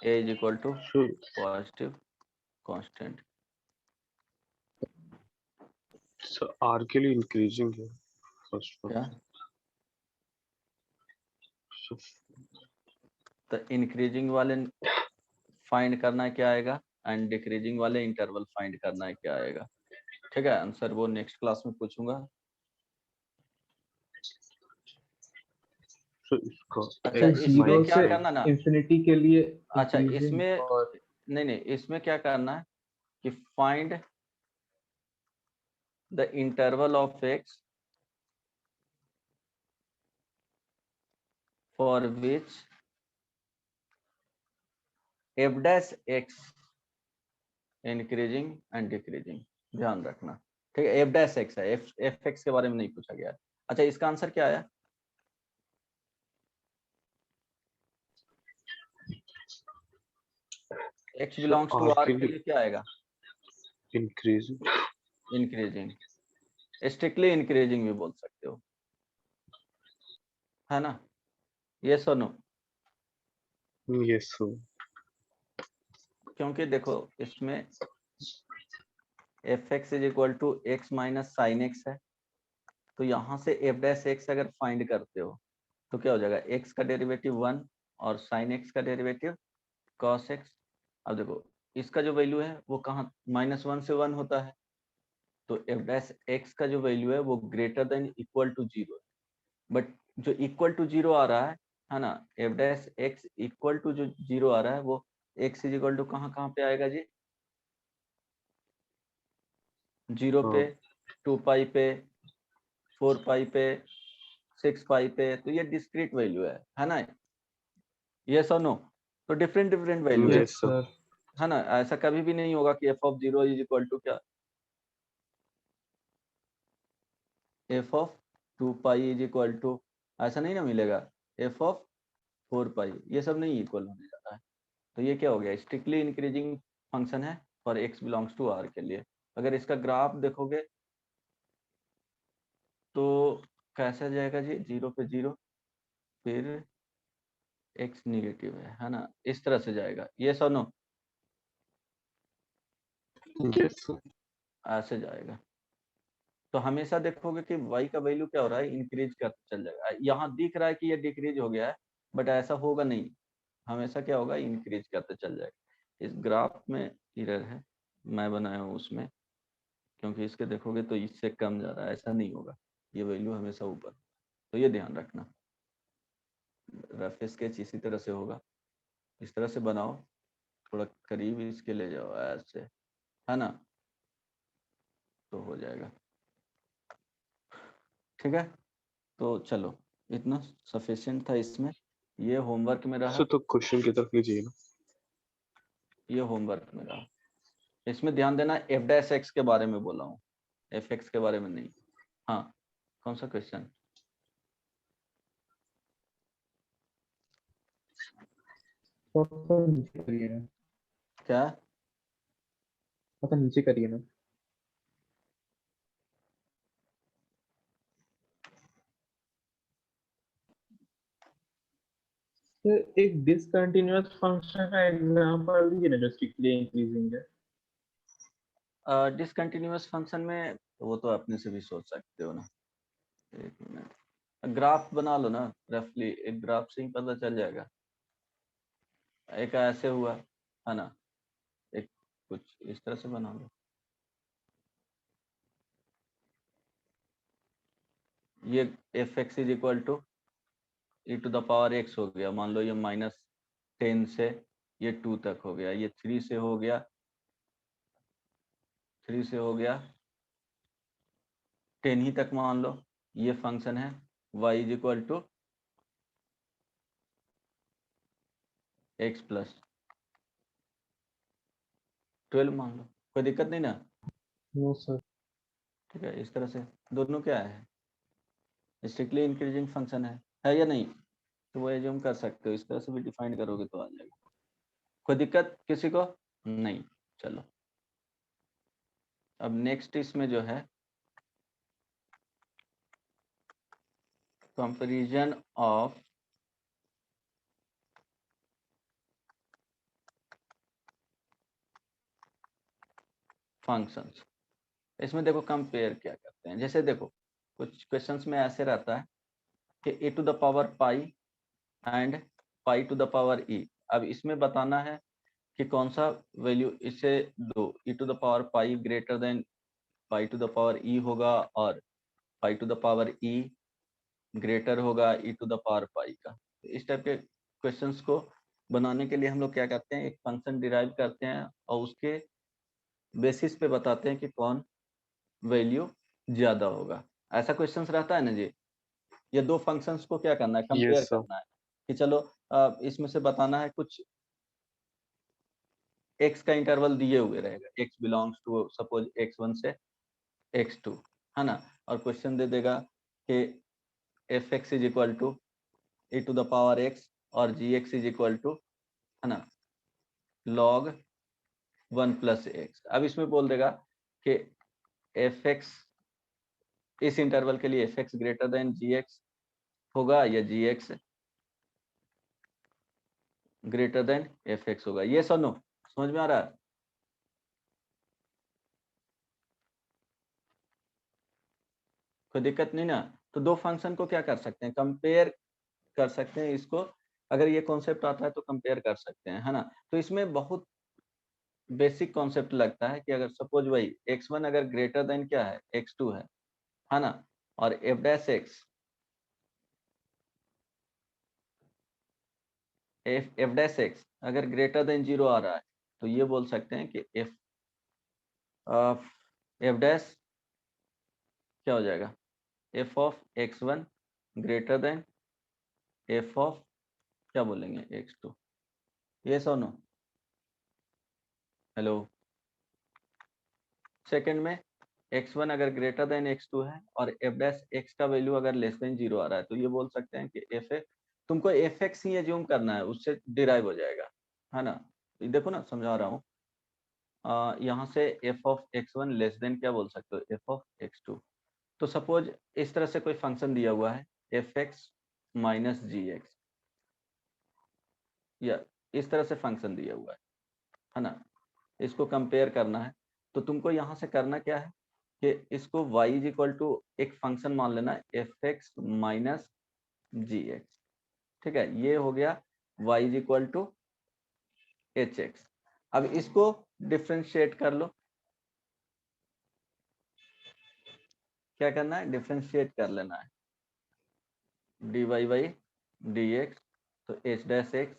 a is equal to so positive constant. R के लिए increasing है first क्या? One. सो तो increasing वाले find करना है क्या आएगा, एंड डिक्रीजिंग वाले इंटरवल फाइंड करना है क्या आएगा। ठीक है, आंसर वो नेक्स्ट क्लास में पूछूंगा। इसका अच्छा, तो x इसमें जीरो क्या से करना ना, इंफिनिटी के लिए अच्छा increasing इसमें और नहीं, इसमें क्या करना है कि find the interval of x for which f dash x increasing and decreasing, ध्यान रखना। ठीक है, f डैश x है, f x के बारे में नहीं पूछा गया। अच्छा, इसका आंसर क्या आया? x बिलोंग्स टू r के लिए क्या आएगा? इंक्रीजिंग। इंक्रीजिंग, स्ट्रिक्टली इंक्रीजिंग भी बोल सकते हो, है ना। यस और नो? यस। सो क्योंकि देखो इसमें f x is equal to x minus sine x है, तो यहाँ से एफ डैश एक्स अगर फाइंड करते हो तो क्या हो जाएगा, एक्स का डेरिवेटिव 1 और साइन एक्स का डेरिवेटिव कॉस एक्स। अब देखो इसका जो वैल्यू है वो कहाँ, -1 से 1 होता है, तो एफ डैश एक्स का जो वैल्यू है वो ग्रेटर देन इक्वल टू 0 है। बट जो इक्वल टू 0 आ रहा है ना, f dash x equal to जो 0 आ रहा है वो एक्स इज इक्वल टू कहाँ पे आएगा जी, 0 पे, 2 पाई पे, 4 पाई पे, 6 पाई पे, तो ये डिस्क्रीट वैल्यू है ना। यस और नो? तो डिफरेंट वैल्यू है, yes sir. है ना। ऐसा कभी भी नहीं होगा कि f of 0 is equal to क्या, f of 2 pi is equal to, ऐसा नहीं ना मिलेगा, एफ ऑफ 4 पाई, ये सब नहीं इक्वल होने जा रहा है। तो ये क्या हो गया, स्ट्रिक्टली इंक्रीजिंग फंक्शन है for x belongs to R के लिए। अगर इसका ग्राफ देखोगे तो कैसा जाएगा जी, 0 पे 0, फिर एक्स निगेटिव है ना, इस तरह से जाएगा, ये सो नो, Yes. ऐसे जाएगा। तो हमेशा देखोगे कि y का वैल्यू क्या हो रहा है, इंक्रीज करते चल जाएगा। यहाँ दिख रहा है कि ये डिक्रीज हो गया है, बट ऐसा होगा नहीं, हमेशा क्या होगा, इंक्रीज करते चल जाएगा। इस ग्राफ में एरर है, मैं बनाया हूँ उसमें, क्योंकि इसके देखोगे तो इससे कम जा रहा है, ऐसा नहीं होगा, ये वैल्यू हमेशा ऊपर, तो ये ध्यान रखना। रफ स्केच इसी तरह से होगा, इस तरह से बनाओ, थोड़ा करीब इसके ले जाओ ऐसे, है ना, तो हो जाएगा। ठीक है, तो चलो इतना सफिशिएंट था इसमें, ये होमवर्क में रहा, तो क्वेश्चन की तरफ लीजिए ना। ये होमवर्क में रहा। इसमें ध्यान देना, एफ डैश एक्स के बारे में बोला हूँ, एफ एक्स के बारे में नहीं। हाँ, कौन सा क्वेश्चन? थोड़ा नीचे करिए ना, क्या? थोड़ा नीचे करिए ना। तो एक डिसकंटिन्यूअस फंक्शन का एग्जांपल दीजिए ना जो स्ट्रिक्टली इंक्रीजिंग है। डिसकंटिन्यूअस फंक्शन में वो तो अपने से भी सोच सकते हो ना, एक मिनट, ग्राफ बना लो ना, रफली एक ग्राफ से ही पता चल जाएगा। एक ऐसे हुआ है ना, एक कुछ इस तरह से बना लो, ये f x is equal to e to the power x हो गया, मान लो ये -10 से ये 2 तक हो गया, ये 3 से हो गया, 3 से हो गया 10 ही तक मान लो, ये फंक्शन है y is equal to x plus 12 मान लो, कोई दिक्कत नहीं ना? No sir. ठीक है, इस तरह से दोनों क्या है, स्ट्रिक्टली इंक्रीजिंग फंक्शन है या नहीं? तो वो एज्यूम कर सकते हो, इस तरह से भी डिफाइन करोगे तो आ जाएगा। कोई दिक्कत किसी को नहीं? चलो, अब नेक्स्ट इसमें जो है कंपैरिजन ऑफ फंक्शंस। इसमें देखो कंपेयर क्या करते हैं, जैसे देखो कुछ क्वेश्चंस में ऐसे रहता है कि a to the power pi and pi to the power e. अब इसमें बताना है कि कौन सा वैल्यू, इससे दो e to the power pi greater than pi to the power e होगा, और pi to the power e greater होगा e to the power pi का। इस टाइप के क्वेश्चंस को बनाने के लिए हम लोग क्या करते हैं, एक फंक्शन डिराइव करते हैं और उसके बेसिस पे बताते हैं कि कौन वैल्यू ज्यादा होगा। ऐसा क्वेश्चंस रहता है ना जी, ये दो फंक्शंस को क्या करना है, कंपेयर Yes, sir. करना है कि चलो इसमें से बताना है कुछ x का इंटरवल दिए हुए रहेगा, x belongs to suppose x1 से x2, है ना, और क्वेश्चन दे देगा कि f x is equal to e to the power x और g x is equal to, है ना, log 1 प्लस एक्स। अब इसमें बोल देगा कि एफ एक्स इस इंटरवल के लिए f x greater than g x होगा या g x greater than f x होगा। ये सुनो, समझ में आ रहा है? कोई दिक्कत नहीं ना? तो दो फंक्शन को क्या कर सकते हैं, कंपेयर कर सकते हैं। इसको अगर ये कॉन्सेप्ट आता है तो कंपेयर कर सकते हैं, है ना। तो इसमें बहुत बेसिक कॉन्सेप्ट लगता है कि अगर सपोज वही x1 अगर ग्रेटर देन क्या है, x2 है ना, और F dash x, F dash x अगर ग्रेटर देन 0 आ रहा है, तो ये बोल सकते हैं कि एफ डैश क्या हो जाएगा, F of x1 greater than f of क्या बोलेंगे x2। ये सो नो? हेलो, सेकंड में x1 अगर ग्रेटर देन x2 है और f डैश x का वैल्यू अगर लेस देन 0 आ रहा है तो ये बोल सकते हैं कि f तुमको fx ही एज्यूम करना है, उससे डिराइव हो जाएगा, है ना। ये देखो ना, समझा रहा हूँ। यहाँ से f of x1 less than क्या बोल सकते हो, f ऑफ x2। तो सपोज इस तरह से कोई फंक्शन दिया हुआ है fx माइनस gx, या इस तरह से फंक्शन दिया हुआ है ना, इसको कंपेयर करना है। तो तुमको यहाँ से करना क्या है कि इसको y इज इक्वल टू एक फंक्शन मान लेना है fx माइनस gx, ठीक है, ये हो गया y is equal to hx। अब इसको डिफ्रेंशिएट कर लो, क्या करना है, डिफ्रेंशिएट कर लेना है dy बाई dx, तो h डैश x,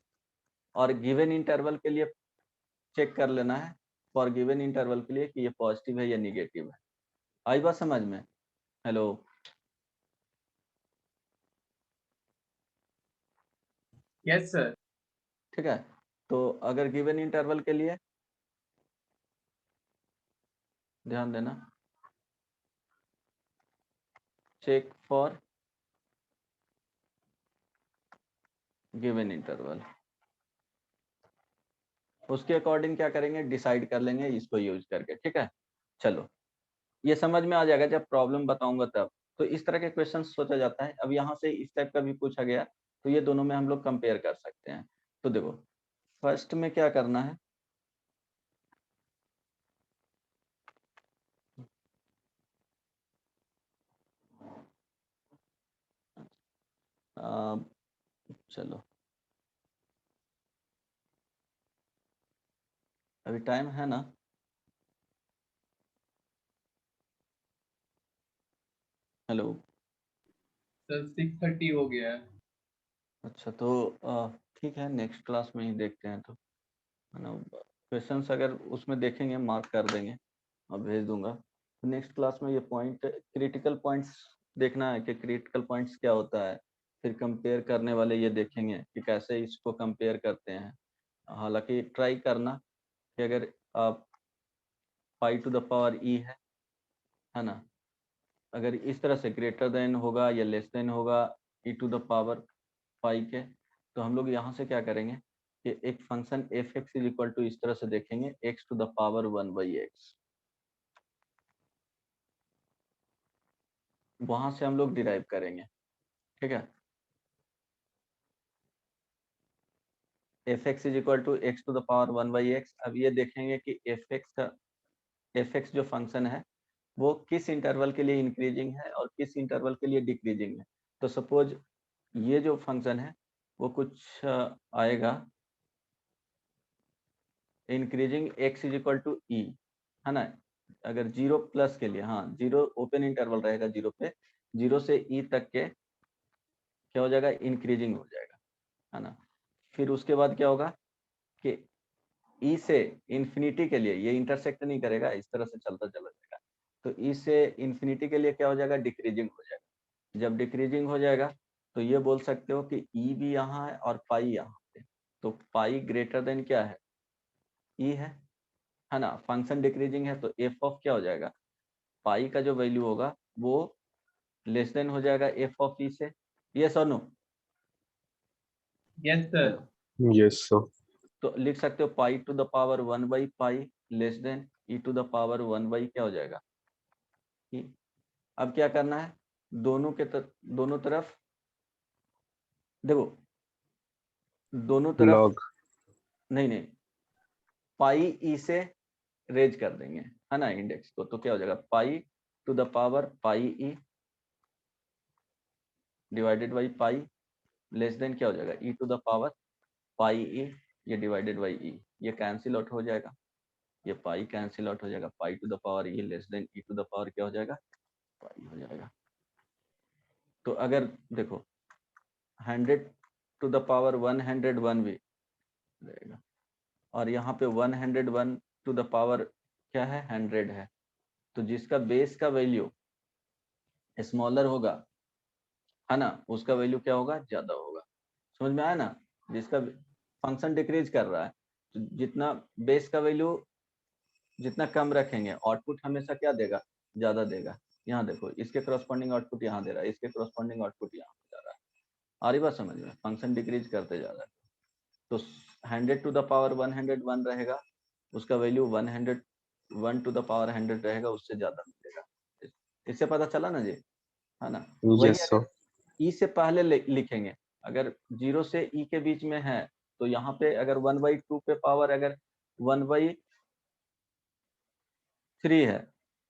और गिवन इंटरवल के लिए चेक कर लेना है, फॉर गिवन इंटरवल के लिए कि ये पॉजिटिव है या निगेटिव है। आई बात समझ में? Hello, yes sir. ठीक है। तो अगर गिवन इंटरवल के लिए ध्यान देना, चेक फॉर गिवन इंटरवल, उसके अकॉर्डिंग क्या करेंगे, डिसाइड कर लेंगे इसको यूज करके, ठीक है। चलो, ये समझ में आ जाएगा जब प्रॉब्लम बताऊंगा तब। तो इस तरह के क्वेश्चन सोचा जाता है। अब यहाँ से इस टाइप का भी पूछा गया तो ये दोनों में हम लोग कंपेयर कर सकते हैं। तो देखो, फर्स्ट में क्या करना है, चलो अभी टाइम है ना, हेलो। सर 6:30 हो गया है। अच्छा, तो ठीक है, नेक्स्ट क्लास में ही देखते हैं, तो है ना। क्वेश्चंस अगर उसमें देखेंगे मार्क कर देंगे और भेज दूंगा। तो नेक्स्ट क्लास में ये पॉइंट क्रिटिकल पॉइंट्स देखना है कि क्रिटिकल पॉइंट्स क्या होता है, फिर कंपेयर करने वाले ये देखेंगे कि कैसे इसको कंपेयर करते हैं। हालांकि ट्राई करना कि अगर आप पाई टू द पावर ई है ना, अगर इस तरह से ग्रेटर देन होगा या लेस देन होगा ई टू द पावर पाई के, तो हम लोग यहाँ से क्या करेंगे कि एक function f x is equal to इस तरह से देखेंगे x to the power 1/x, वहां से हम लोग डिराइव करेंगे, ठीक है। F x is equal to x to the power 1/x। अब ये देखेंगे कि एफ एक्स जो फंक्शन है वो किस इंटरवल के लिए इंक्रीजिंग है और किस इंटरवल के लिए डिक्रीजिंग है। तो सपोज ये जो फंक्शन है वो कुछ आएगा increasing x is equal to e, है ना। अगर 0 प्लस के लिए, हाँ 0 ओपन इंटरवल रहेगा, 0 पे 0 से ई तक के क्या हो जाएगा, इंक्रीजिंग हो जाएगा, है ना। फिर उसके बाद क्या होगा कि ई से इंफिनिटी के लिए ये इंटरसेक्ट नहीं करेगा, इस तरह से चलता चला जाएगा। तो ई से इंफिनिटी के लिए क्या हो जाएगा, डिक्रीजिंग हो जाएगा। जब डिक्रीजिंग हो जाएगा तो ये बोल सकते हो कि ई भी यहाँ है और पाई यहाँ पे, तो पाई ग्रेटर देन क्या है, ई है ना। फंक्शन डिक्रीजिंग है तो एफ ऑफ क्या हो जाएगा, पाई का जो वैल्यू होगा वो लेस देन हो जाएगा एफ ऑफ ई से। यस और no? Yes sir. Yes, sir. तो लिख सकते हो पाई टू द पावर 1/पाई less than e to the power 1/ क्या हो जाएगा, ई। अब क्या करना है, दोनों तरफ देखो, दोनों तरफ Log. नहीं, पाई ई से रेज कर देंगे, है ना, इंडेक्स को। तो क्या हो जाएगा, pi to the power pi e divided by pi less than क्या हो जाएगा, e to the power pi e, ये डिवाइडेड बाई ई, ये कैंसिल आउट हो जाएगा, ये पाई कैंसिल आउट हो जाएगा, pi to the power e less than e to the power क्या हो जाएगा, पाई हो जाएगा। तो अगर देखो 100 टू द पावर 101 भी रहेगा, और यहाँ पे 101 टू द पावर क्या है, 100 है। तो जिसका बेस का वैल्यू स्मॉलर होगा, है ना, उसका वैल्यू क्या होगा, ज्यादा होगा। समझ में आया ना, जिसका फंक्शन डिक्रीज कर रहा है तो जितना बेस का वैल्यू जितना कम रखेंगे आउटपुट हमेशा क्या देगा, ज्यादा देगा। यहाँ देखो इसके करस्पॉन्डिंग आउटपुट यहाँ दे रहा है, इसके करस्पॉन्डिंग आउटपुट यहाँ जा रहा है। आ रही बात समझ में? फंक्शन डिक्रीज करते जा रहा है। तो 100 टू द पावर 101 रहेगा, उसका वैल्यू 101 टू द पावर 100 रहेगा, उससे ज्यादा मिलेगा। इससे पता चला ना जी, है ना? वही Yes, sir. अगर ई से पहले लिखेंगे, अगर 0 से ई के बीच में है तो यहाँ पे अगर 1/2 पे पावर अगर 1/3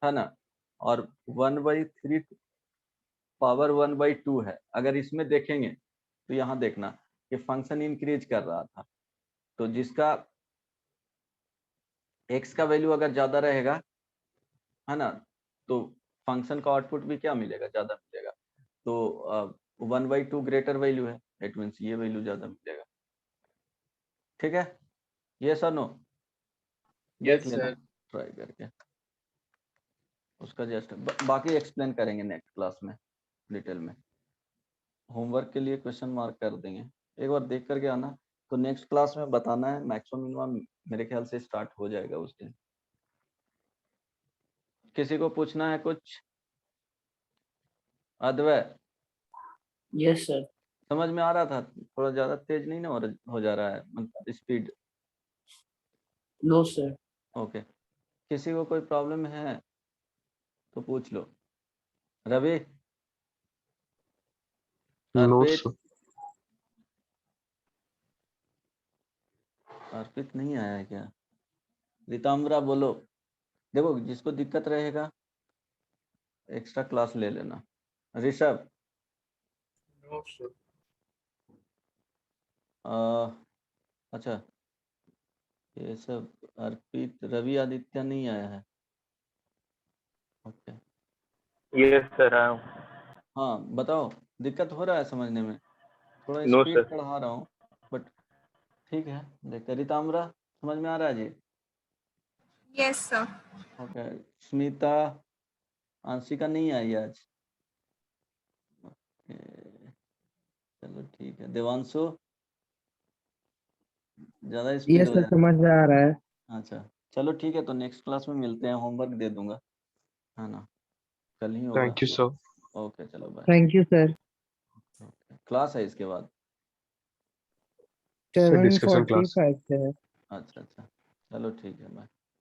है ना, और 1/3 पावर 1/2 है, अगर इसमें देखेंगे तो यहाँ देखना कि फंक्शन इंक्रीज कर रहा था, तो जिसका x का वैल्यू अगर ज्यादा रहेगा, है ना, तो फंक्शन का आउटपुट भी क्या मिलेगा? ज्यादा मिलेगा। तो 1/2 ग्रेटर वैल्यू है, इट मीन्स ये वैल्यू ज्यादा मिलेगा। ठीक है, ये सर नो देख Yes, लेना sir. ट्राई करके, उसका जस्ट बाकी एक्सप्लेन करेंगे नेक्स्ट क्लास में डिटेल में। होमवर्क के लिए क्वेश्चन मार्क कर देंगे, एक बार देख करके आना। तो नेक्स्ट क्लास में बताना है, मैक्सिमम मिनिमम मेरे ख्याल से स्टार्ट हो जाएगा उस दिन। किसी को पूछना है कुछ? Advait, Yes, sir. समझ में आ रहा था? थोड़ा ज्यादा तेज नहीं ना हो जा रहा है मतलब स्पीड? No, sir. ओके, किसी को कोई प्रॉब्लम है तो पूछ लो। रवि, No, अर्पित, sir. अर्पित नहीं आया है क्या? रिताम्बरा बोलो। देखो जिसको दिक्कत रहेगा एक्स्ट्रा क्लास ले लेना। Rishabh, No, sir. अच्छा, ये सब अर्पित, रवि, आदित्य नहीं आया है। Okay, Yes, sir. I am. हाँ बताओ, दिक्कत हो रहा है समझने में? थोड़ा No, स्पीड sir. बढ़ा रहा हूँ बट ठीक है, देखते। रिताम्बरा समझ में आ रहा है जी? Yes, sir. Okay, Smita, Anshika नहीं आई आज। ओके, चलो ठीक है। देवांशु, ज्यादा स्पीड यस हो सर, जा समझ आ रहा है। अच्छा चलो ठीक है, तो नेक्स्ट क्लास में मिलते हैं, होमवर्क दे दूंगा, है ना, कल ही होगा। Thank you, sir. ओके चलो bye. Thank you sir. Class है इसके बाद? Discussion class. 7:45 से है। अच्छा अच्छा, चलो ठीक है, बाय।